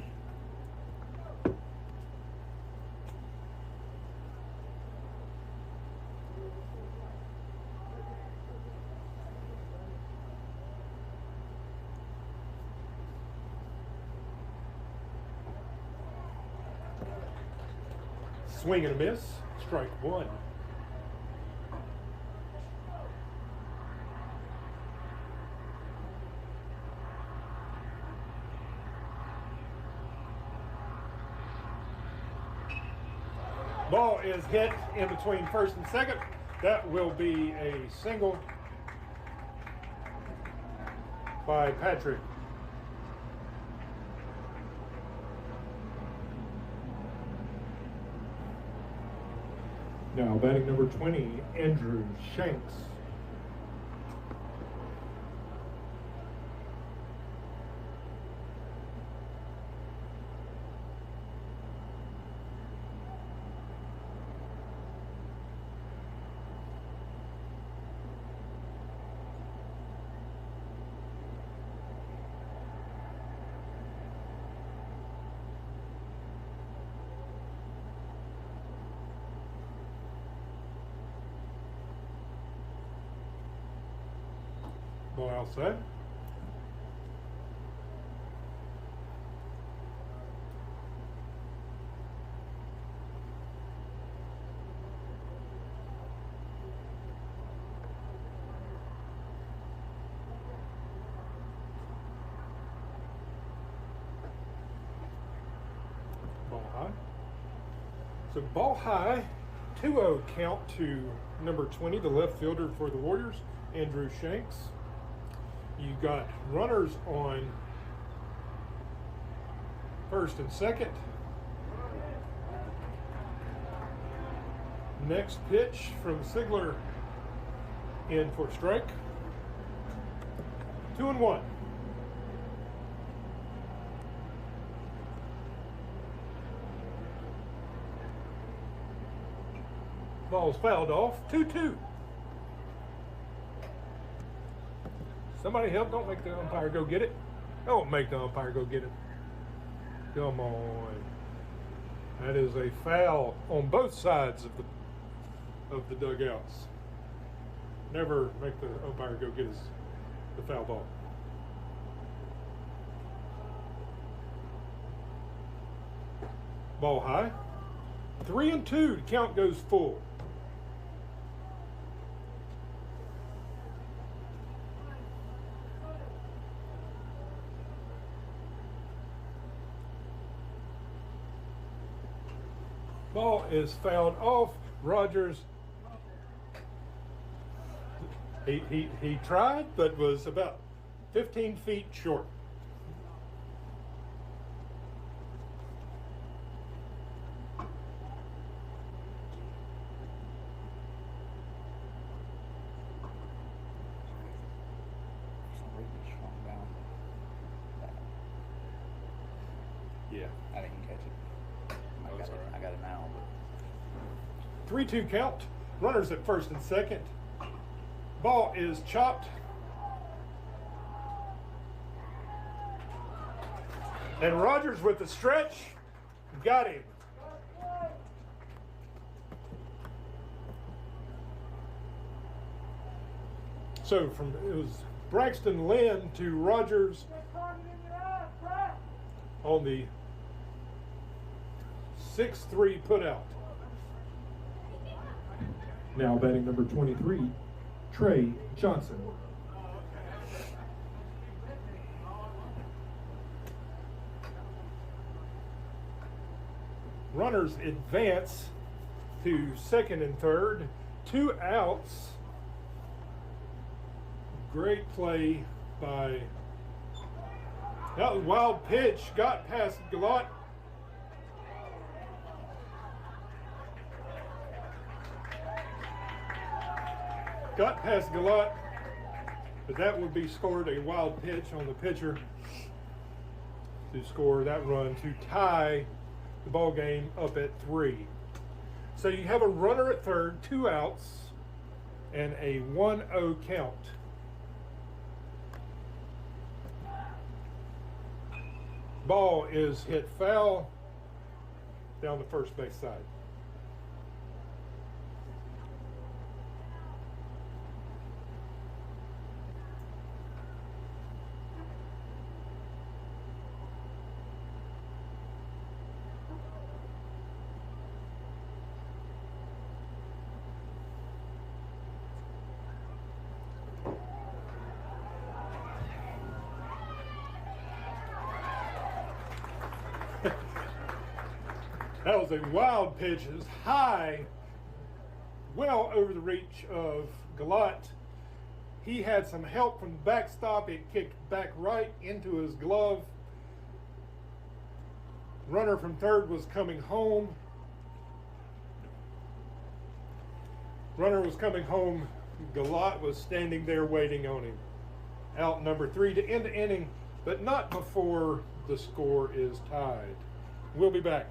Swing and a miss, strike one. Ball is hit in between first and second. That will be a single by Patrick. Now batting number 20, Andrew Shanks. Ball outside. Ball high. So ball high, 2-0 count to number 20, the left fielder for the Warriors, Andrew Shanks. You got runners on first and second. Next pitch from Sigler in for strike. 2-1. Ball's fouled off. 2-2. Somebody help, don't make the umpire go get it. Don't make the umpire go get it. Come on. That is a foul on both sides of the dugouts. Never make the umpire go get the foul ball. Ball high. 3-2, the count goes full. Ball is fouled off. Rogers, he tried, but was about 15 feet short. Yeah. I didn't catch it. I got it now. But 3-2 count. Runners at first and second. Ball is chopped. And Rogers with the stretch. Got him. So it was Braxton Lynn to Rogers on the 6-3 putout. Now batting number 23, Trey Johnson. Runners advance to second and third. 2 outs. Great play by that was wild pitch. Got past Galot. got past Galat, but that would be scored a wild pitch on the pitcher to score that run to tie the ball game up at 3. So you have a runner at third, 2 outs, and a 1-0 count. Ball is hit foul down the first base side. That was a wild pitch. It was high, well over the reach of Galat. He had some help from the backstop. It kicked back right into his glove. Runner from third was coming home. Runner was coming home. Galat was standing there waiting on him. Out number 3 to end the inning, but not before the score is tied. We'll be back.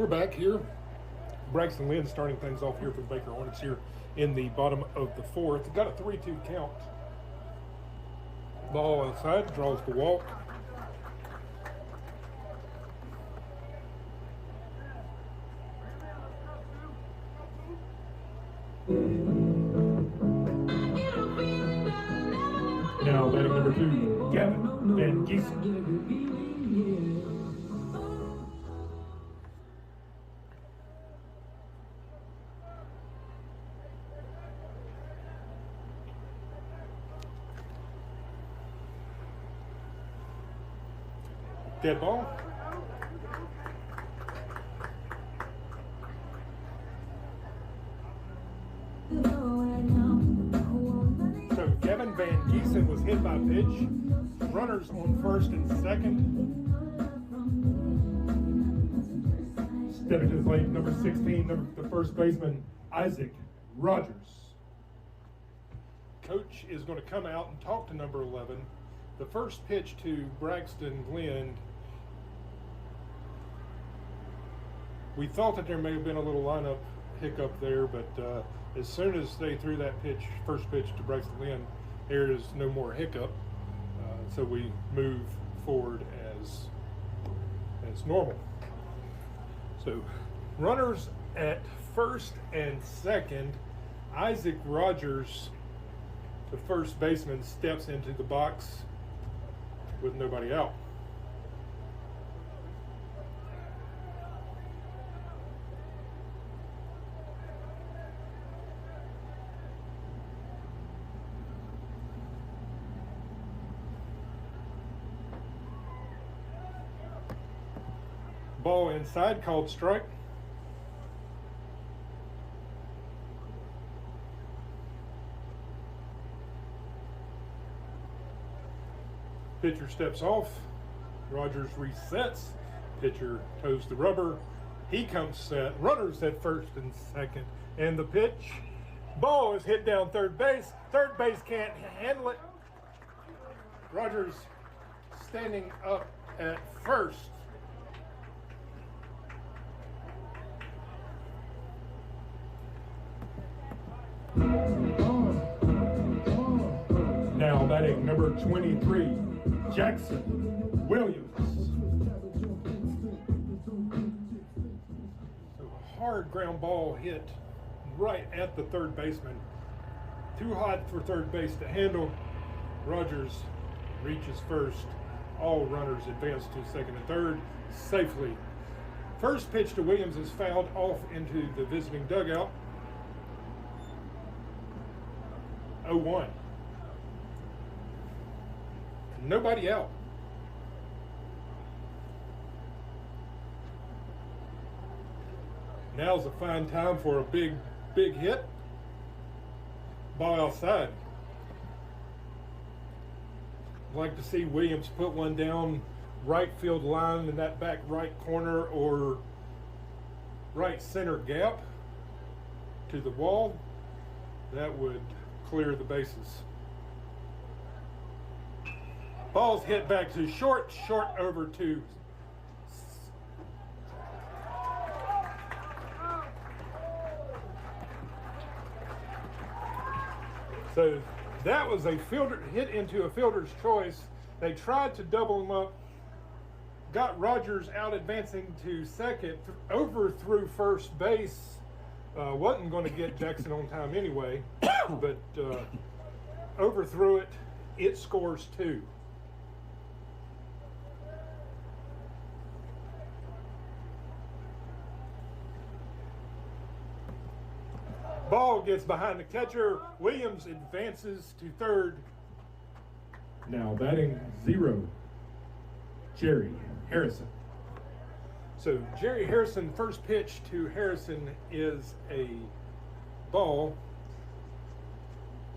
We're back here. Braxton Lynn starting things off here for the Baker Hornets here in the bottom of the fourth. Got a 3-2 count. Ball outside, draws the walk. Now batting number 2, Gavin Van Giesen. Dead ball. So Gavin Van Giesen was hit by a pitch. Runners on first and second. Stepping to the plate, number 16, the first baseman, Isaac Rogers. Coach is going to come out and talk to number 11. The first pitch to Braxton Glenn. We thought that there may have been a little lineup hiccup there, but as soon as they threw that first pitch to Braxton Lynn, there is no more hiccup. So we move forward as normal. So runners at first and second. Isaac Rogers, the first baseman, steps into the box with nobody out. Ball inside, called strike. Pitcher steps off. Rogers resets. Pitcher toes the rubber. He comes set. Runners at first and second. And the pitch. Ball is hit down third base. Third base can't handle it. Rogers standing up at first. Now batting number 23, Jackson Williams. So hard ground ball hit right at the third baseman. Too hot for third base to handle. Rogers reaches first. All runners advance to second and third safely. First pitch to Williams is fouled off into the visiting dugout. 0-1. Nobody out. Now's a fine time for a big hit. Ball outside. I'd like to see Williams put one down right field line in that back right corner or right center gap to the wall. That would clear the bases. Ball's hit back to short over to so that was a fielder hit into a fielder's choice. They tried to double him up, got Rogers out advancing to second, overthrew first base. Wasn't going to get Jackson on time anyway, but overthrew it. It scores 2. Ball gets behind the catcher. Williams advances to third. Now batting 0, Jerry Harrison. So Jerry Harrison, first pitch to Harrison is a ball.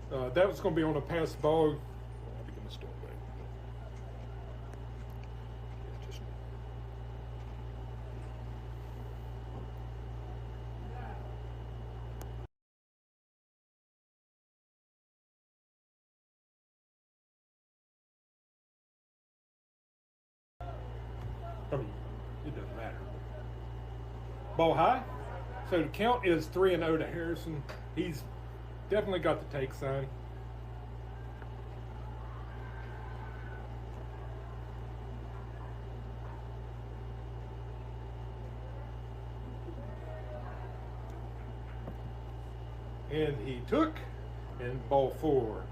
That was going to be on a pass ball. I mean, it doesn't matter. Ball high. So the count is 3-0 to Harrison. He's definitely got the take sign. And he took, and ball 4.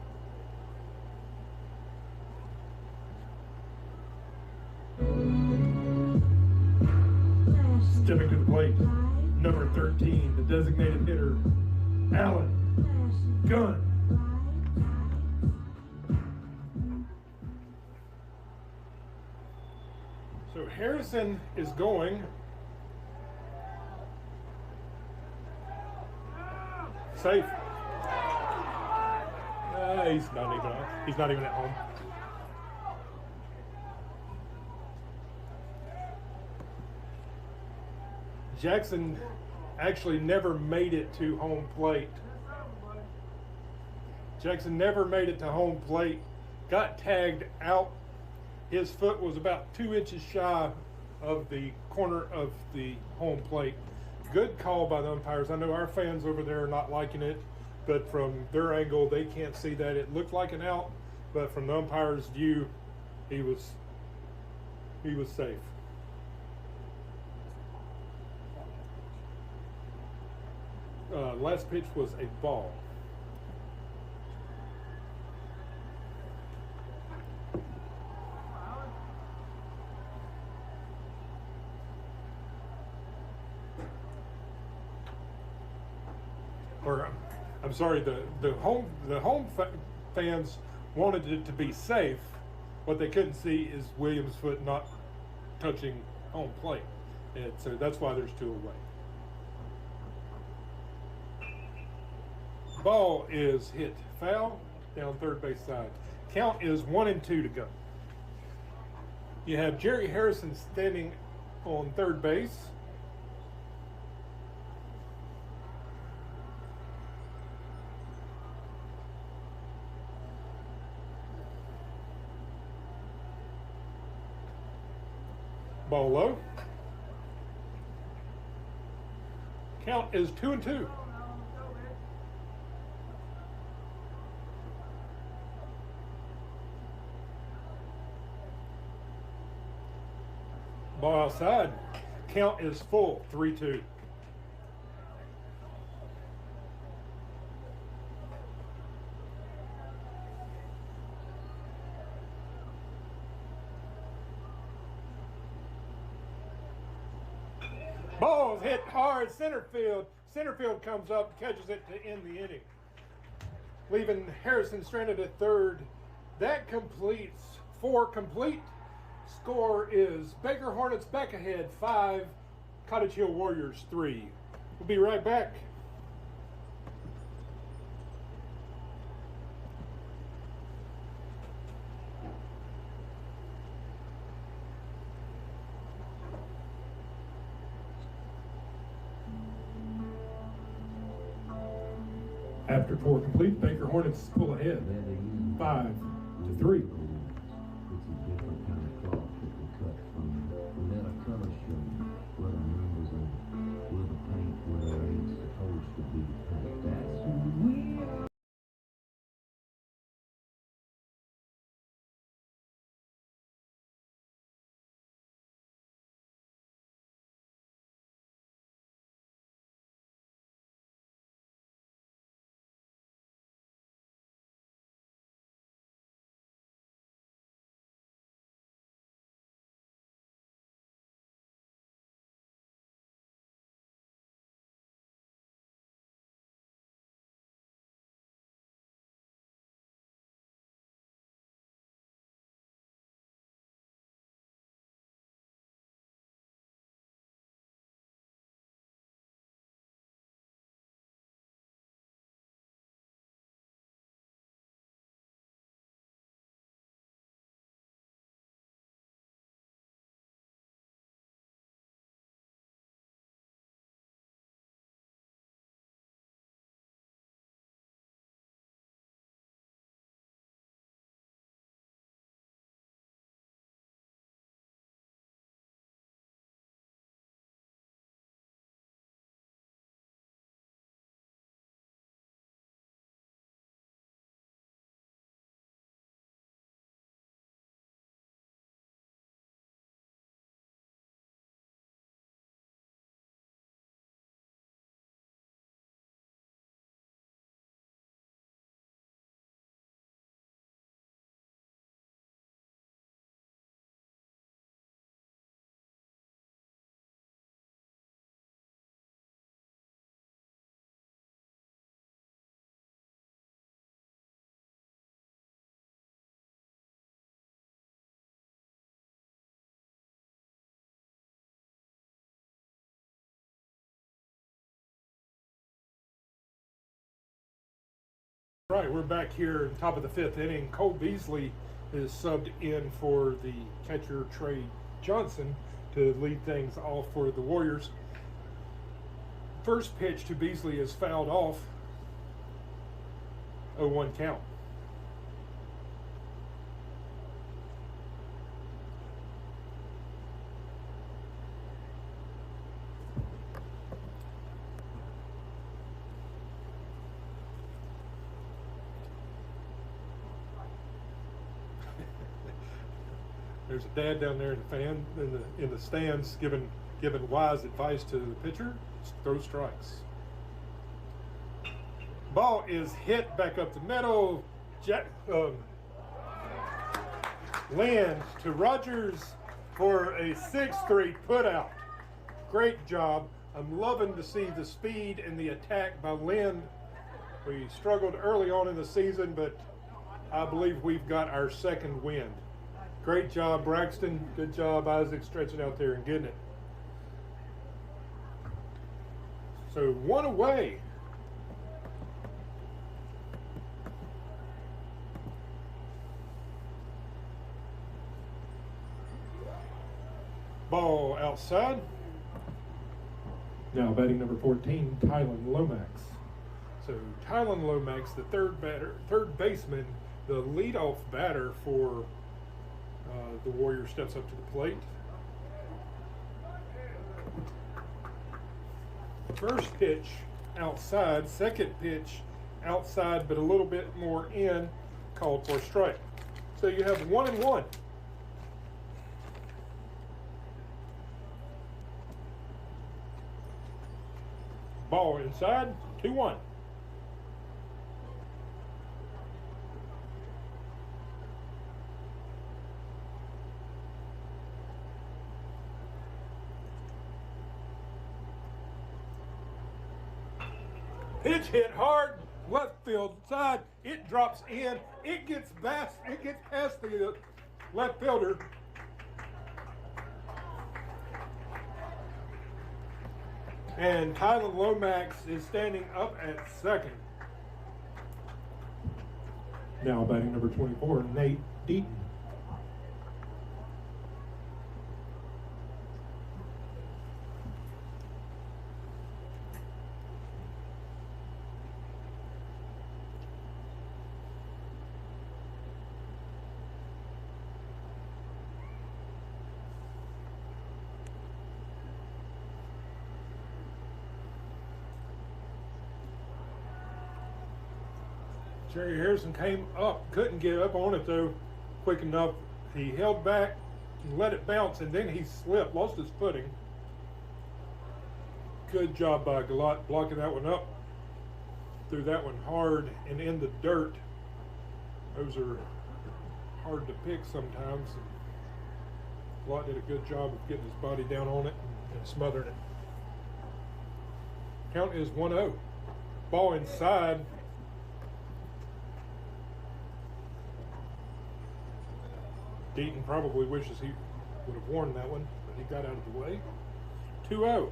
Stepping to the plate, number 13, the designated hitter, Allen Gunn. So Harrison is going. Safe. He's not even at home. Jackson actually never made it to home plate. Jackson never made it to home plate. Got tagged out. His foot was about 2 inches shy of the corner of the home plate. Good call by the umpires. I know our fans over there are not liking it, but from their angle, they can't see that. It looked like an out, but from the umpire's view, he was safe. Last pitch was a ball. Or I'm sorry, the home fans wanted it to be safe. What they couldn't see is Williams' foot not touching home plate, and so that's why there's 2 away. Ball is hit foul down third base side. Count is 1-2 to go. You have Jerry Harrison standing on third base. Ball low. Count is 2-2. Ball outside. Count is full, 3-2. Ball's hit hard, center field. Center field comes up, catches it to end the inning, leaving Harrison stranded at third. That completes 4 complete. Score is Baker Hornets back ahead 5, Cottage Hill Warriors 3. We'll be right back. After 4 complete, Baker Hornets pull ahead 5-3. Right, we're back here at the top of the 5th inning. Cole Beasley is subbed in for the catcher Trey Johnson to lead things off for the Warriors. First pitch to Beasley is fouled off. 0-1 count. There's a dad down there in the stands giving wise advice to the pitcher. Throw strikes. Ball is hit back up the middle. Lands to Rogers for a 6-3 putout. Great job. I'm loving to see the speed and the attack by Lind. We struggled early on in the season, but I believe we've got our second win. Great job, Braxton. Good job, Isaac, stretching out there and getting it. So 1 away. Ball outside. Now batting number 14, Tylen Lomax. So Tylen Lomax, the third baseman, the leadoff batter for the Warriors, steps up to the plate. First pitch outside, second pitch outside, but a little bit more in, called for a strike. So you have 1-1. Ball inside, 2-1. Pitch hit hard, left field side. It drops in. It gets past the left fielder. And Tylen Lomax is standing up at second. Now batting number 24, Nate Deaton. Jerry Harrison came up, couldn't get up on it though quick enough. He held back, let it bounce, and then he slipped, lost his footing. Good job by Galot blocking that one up. Threw that one hard and in the dirt. Those are hard to pick sometimes. Galot did a good job of getting his body down on it and smothering it. Count is 1-0. Ball inside. Deaton probably wishes he would have warned that one, but he got out of the way. 2-0.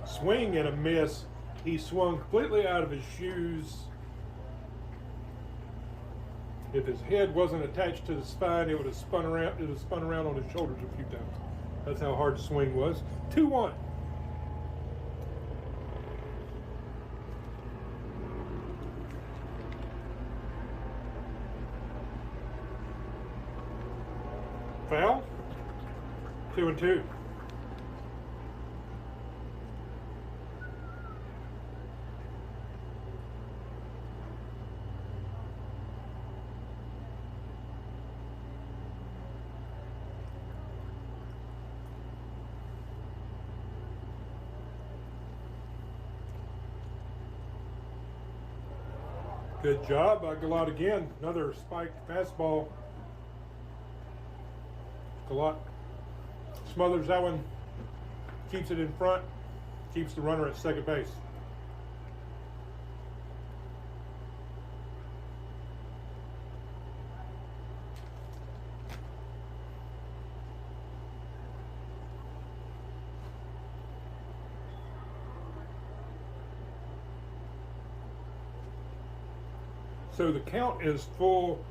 Swing and a miss. He swung completely out of his shoes. If his head wasn't attached to the spine, it would have spun around. It would have spun around on his shoulders a few times. That's how hard the swing was. 2-1. Foul. 2-2. Good job by Galot again. Another spiked fastball. Galot smothers that one, keeps it in front, keeps the runner at second base. So the count is full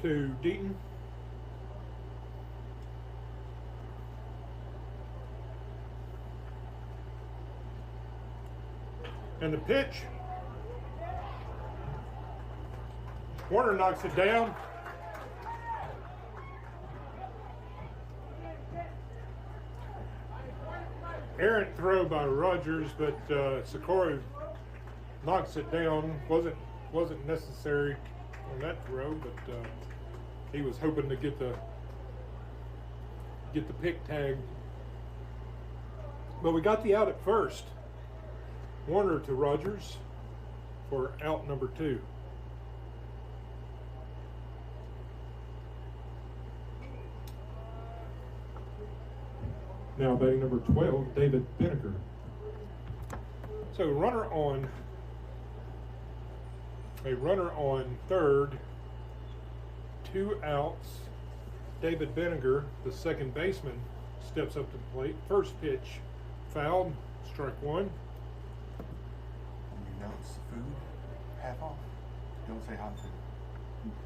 to Deaton. And the pitch. Warner knocks it down. Errant throw by Rogers, but Sikora knocks it down. Wasn't necessary on that throw, but he was hoping to get the pick tag. But we got the out at first. Warner to Rogers for out number 2. Now batting number 12, David Vinegar. So a runner on third, 2 outs. David Vinegar, the second baseman, steps up to the plate. First pitch fouled, strike 1. When you announce food, half off, don't say hot food.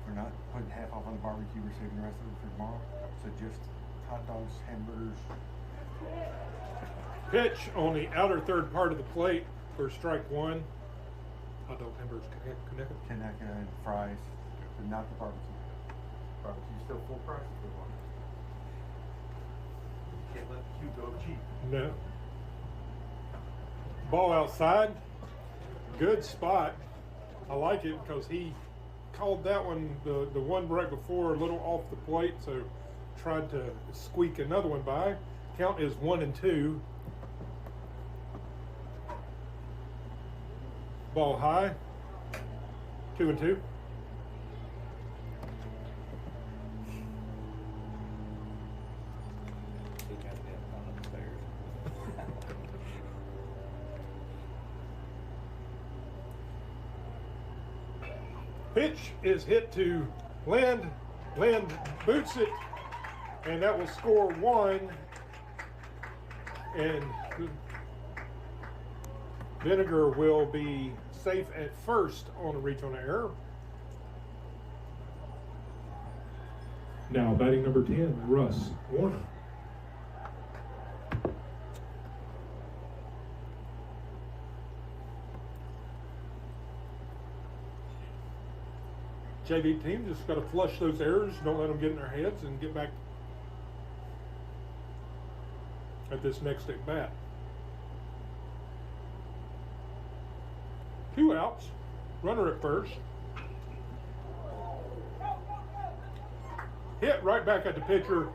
We're not putting half off on the barbecue, we're saving the rest of it for tomorrow. So just hot dogs, hamburgers. Pitch on the outer third part of the plate for strike 1. Hot dog, hamburgers, Kaneka and fries, but not the barbecue. Barbecue's still full price if we want it. You can't let the queue go cheap. No. Ball outside. Good spot. I like it because he called that one, the one right before, a little off the plate, so tried to squeak another one by. Count is 1-2. Ball high. 2-2. He got to get one upstairs. Pitch is hit to Land. Land boots it, and that will score 1. And Vinegar will be safe at first on a reach on error. Now batting number 10, Russ Warner. JV team just got to flush those errors, don't let them get in their heads, and get back at this next at bat. 2 outs, runner at first. Hit right back at the pitcher.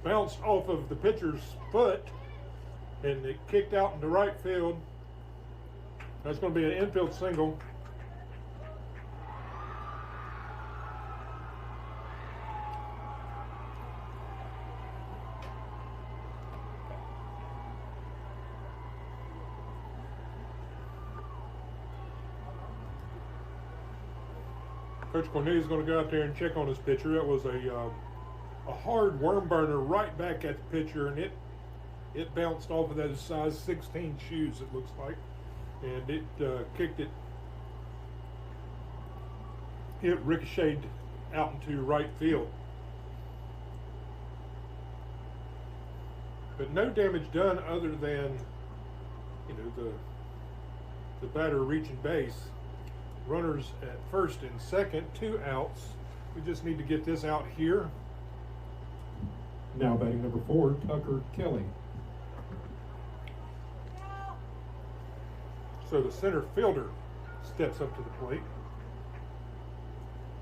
Bounced off of the pitcher's foot, and it kicked out into right field. That's going to be an infield single. Coach Cornelius is going to go out there and check on his pitcher. That was a hard worm burner right back at the pitcher, and it bounced off of those size 16 shoes, it looks like, and it kicked it. It ricocheted out into right field. But no damage done other than, the batter reaching base. Runners at first and second, 2 outs. We just need to get this out here. Now batting number 4, Tucker Kelly. So the center fielder steps up to the plate.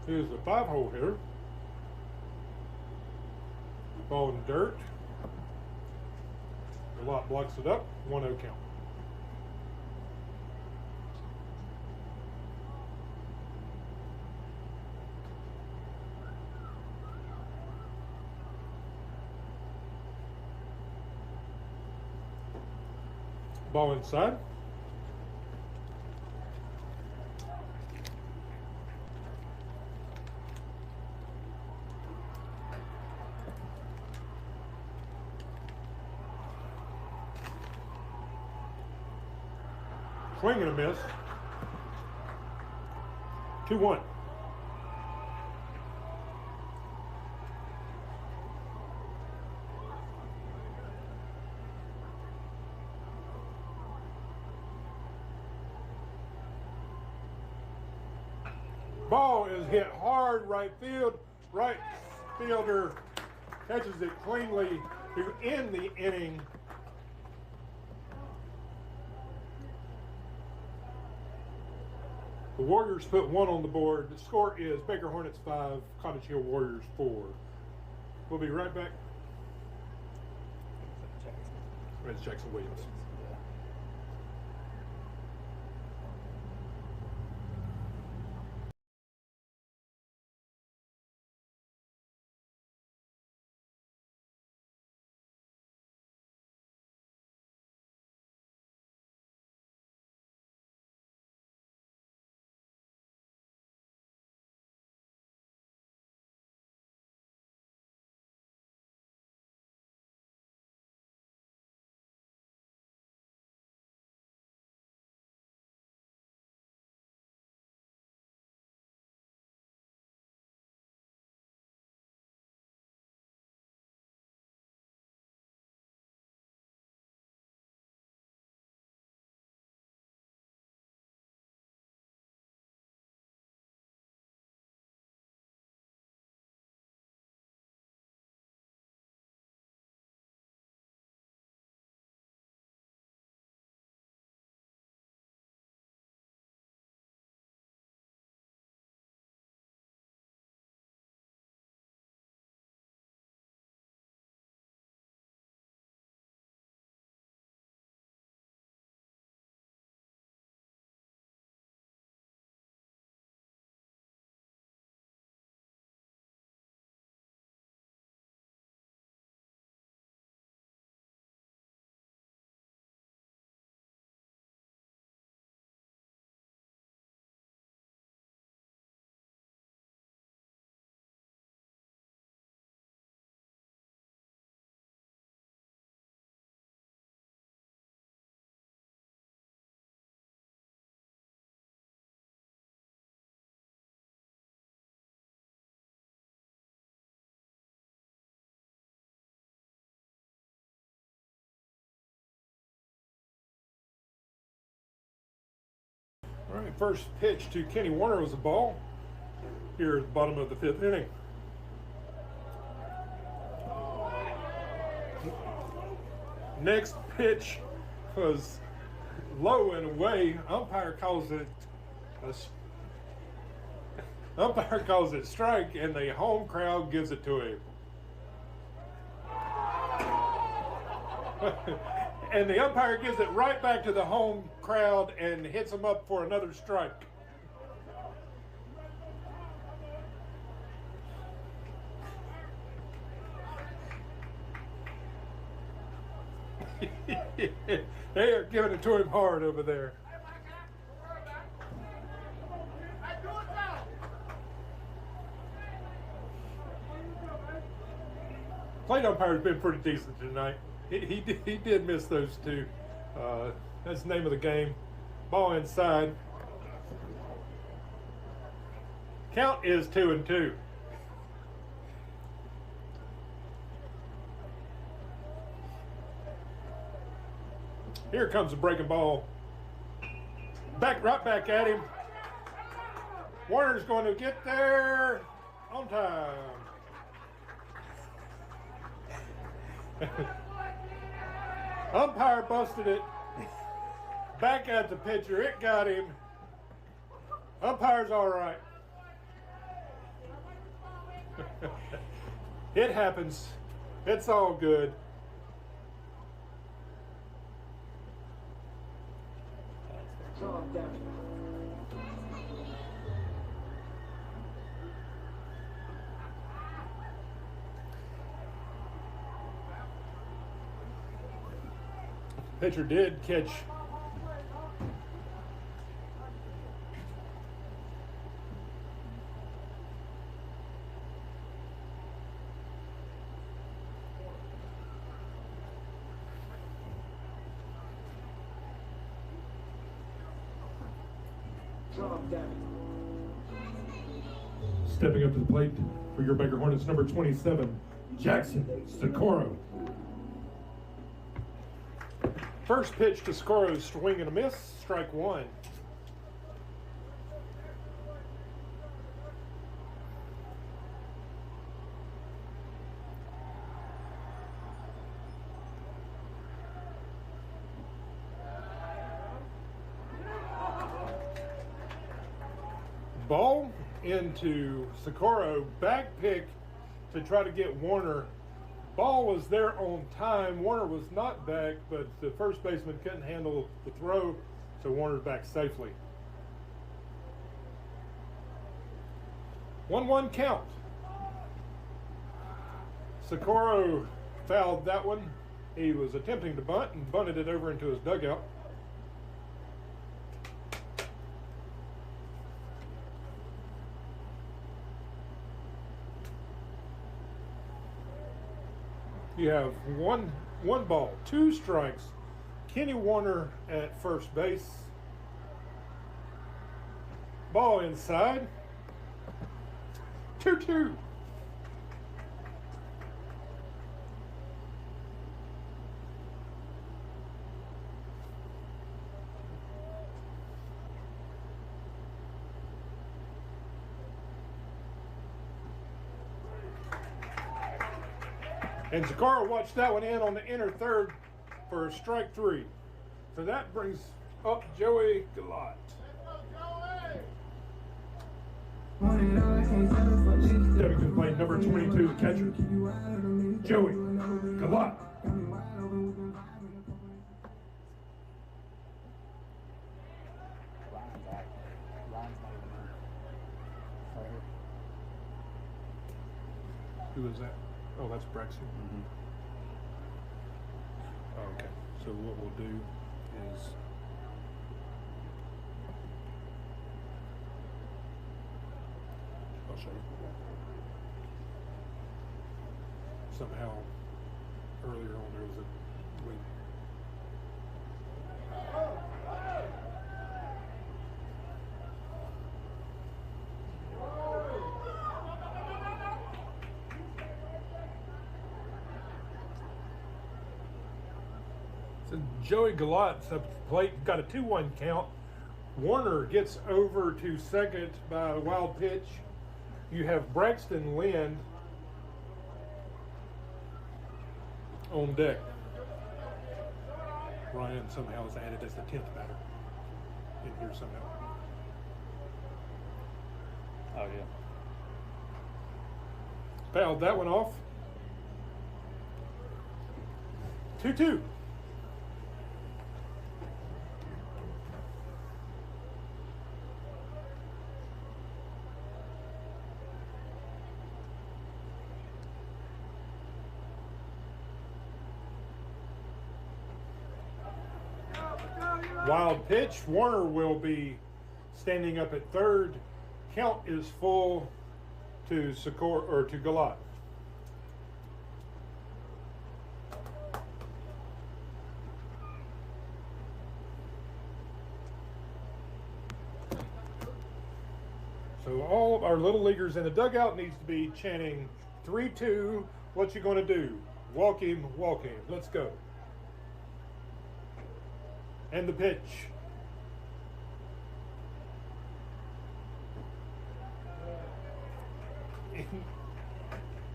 Here's the 5-hole hitter. Ball in the dirt. The lot blocks it up. 1-0 count. Ball inside. Swing and a miss. 2-1. Ball is hit hard right field. Right fielder catches it cleanly to end the inning. The Warriors put 1 on the board. The score is Baker Hornets 5, Cottage Hill Warriors 4. We'll be right back. It's Jackson Williams. All right, first pitch to Kenny Warner was a ball here at the bottom of the 5th inning. Next pitch was low and away. Umpire calls it strike, and the home crowd gives it to him. And the umpire gives it right back to the home crowd and hits him up for another strike. They are giving it to him hard over there. Plate umpire's been pretty decent tonight. He did miss those 2. That's the name of the game. Ball inside. Count is 2-2. Here comes a breaking ball. Right back at him. Warner's going to get there on time. Umpire busted it. Back at the pitcher. It got him. Umpire's all right. It happens. It's all good. Pitcher did catch Drop that. Stepping up to the plate for your Baker Hornets, number 27, Jackson Socorro. First pitch to Socorro, swing and a miss, strike one. Ball into Socorro, back pick to try to get Warner. Ball was there on time. Warner was not back, but the first baseman couldn't handle the throw, so Warner's back safely. 1-1 count. Socorro fouled that one. He was attempting to bunt and bunted it over into his dugout. You have one ball, 2 strikes. Kenny Warner at first base. Ball inside. 2-2. And Socorro watched that one in on the inner third for a strike 3. So that brings up Joey Galot. Stepping to the plate, number 22, the catcher, Joey Galot. Who is that? Oh, that's Braxton. Mm-hmm. Oh, okay. So what we'll do is I'll show you. Somehow earlier on there was a wait. So Joey Galot's up to the plate, got a 2-1 count. Warner gets over to second by a wild pitch. You have Braxton Lind on deck. Ryan somehow is added as the 10th batter in here somehow. Oh, yeah. Fouled that one off. 2-2. Wild pitch. Warner will be standing up at third. Count is full to Socorro or to Galot. So all of our little leaguers in the dugout needs to be chanting 3-2. What you gonna do? Walk him, walk him. Let's go. And the pitch.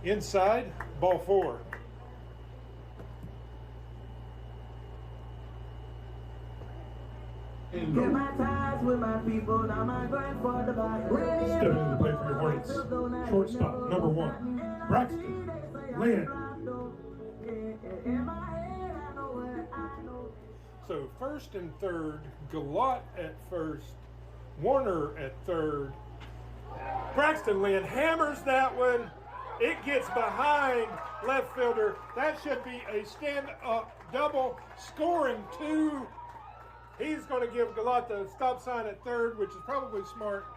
Inside, ball 4. Get my ties with my people, now my grandfather by Stepping to the plate for your Hornets. Shortstop, number 1, Braxton Lind. So first and third, Galot at first, Warner at third. Braxton Lind hammers that one. It gets behind left fielder. That should be a stand-up double, scoring 2. He's going to give Galot the stop sign at third, which is probably smart.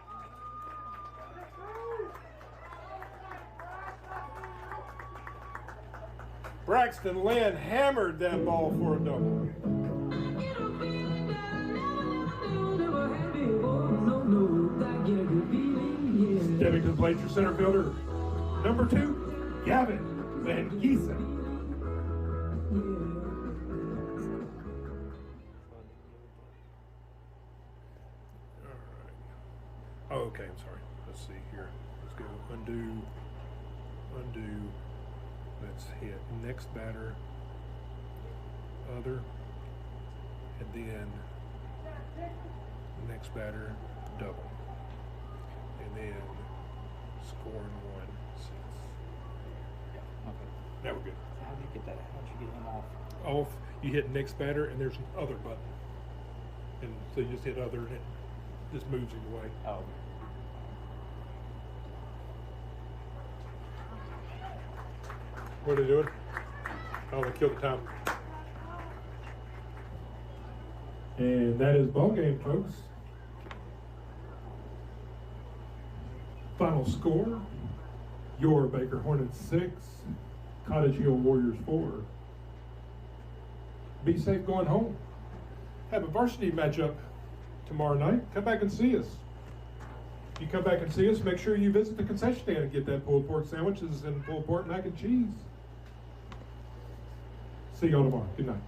Braxton Lind hammered that ball for a double. Stepping to the plate, your center fielder, number 2, Gavin Van Giesen. Oh, okay, I'm sorry. Let's see here. Let's go undo. Let's hit next batter, other, and then next batter, double. And then scoring 1, 6. Yeah, okay. Now we're good. So how did you get that? How did you get him off? Off, you hit next batter, and there's an other button. And so you just hit other, and it just moves him away. Oh. What are they doing? Oh, they killed the time. And that is ball game, folks. Final score: your Baker Hornets 6, Cottage Hill Warriors 4. Be safe going home. Have a varsity matchup tomorrow night. Come back and see us. If you come back and see us, make sure you visit the concession stand and get that pulled pork sandwiches and pulled pork mac and cheese. See y'all tomorrow. Good night.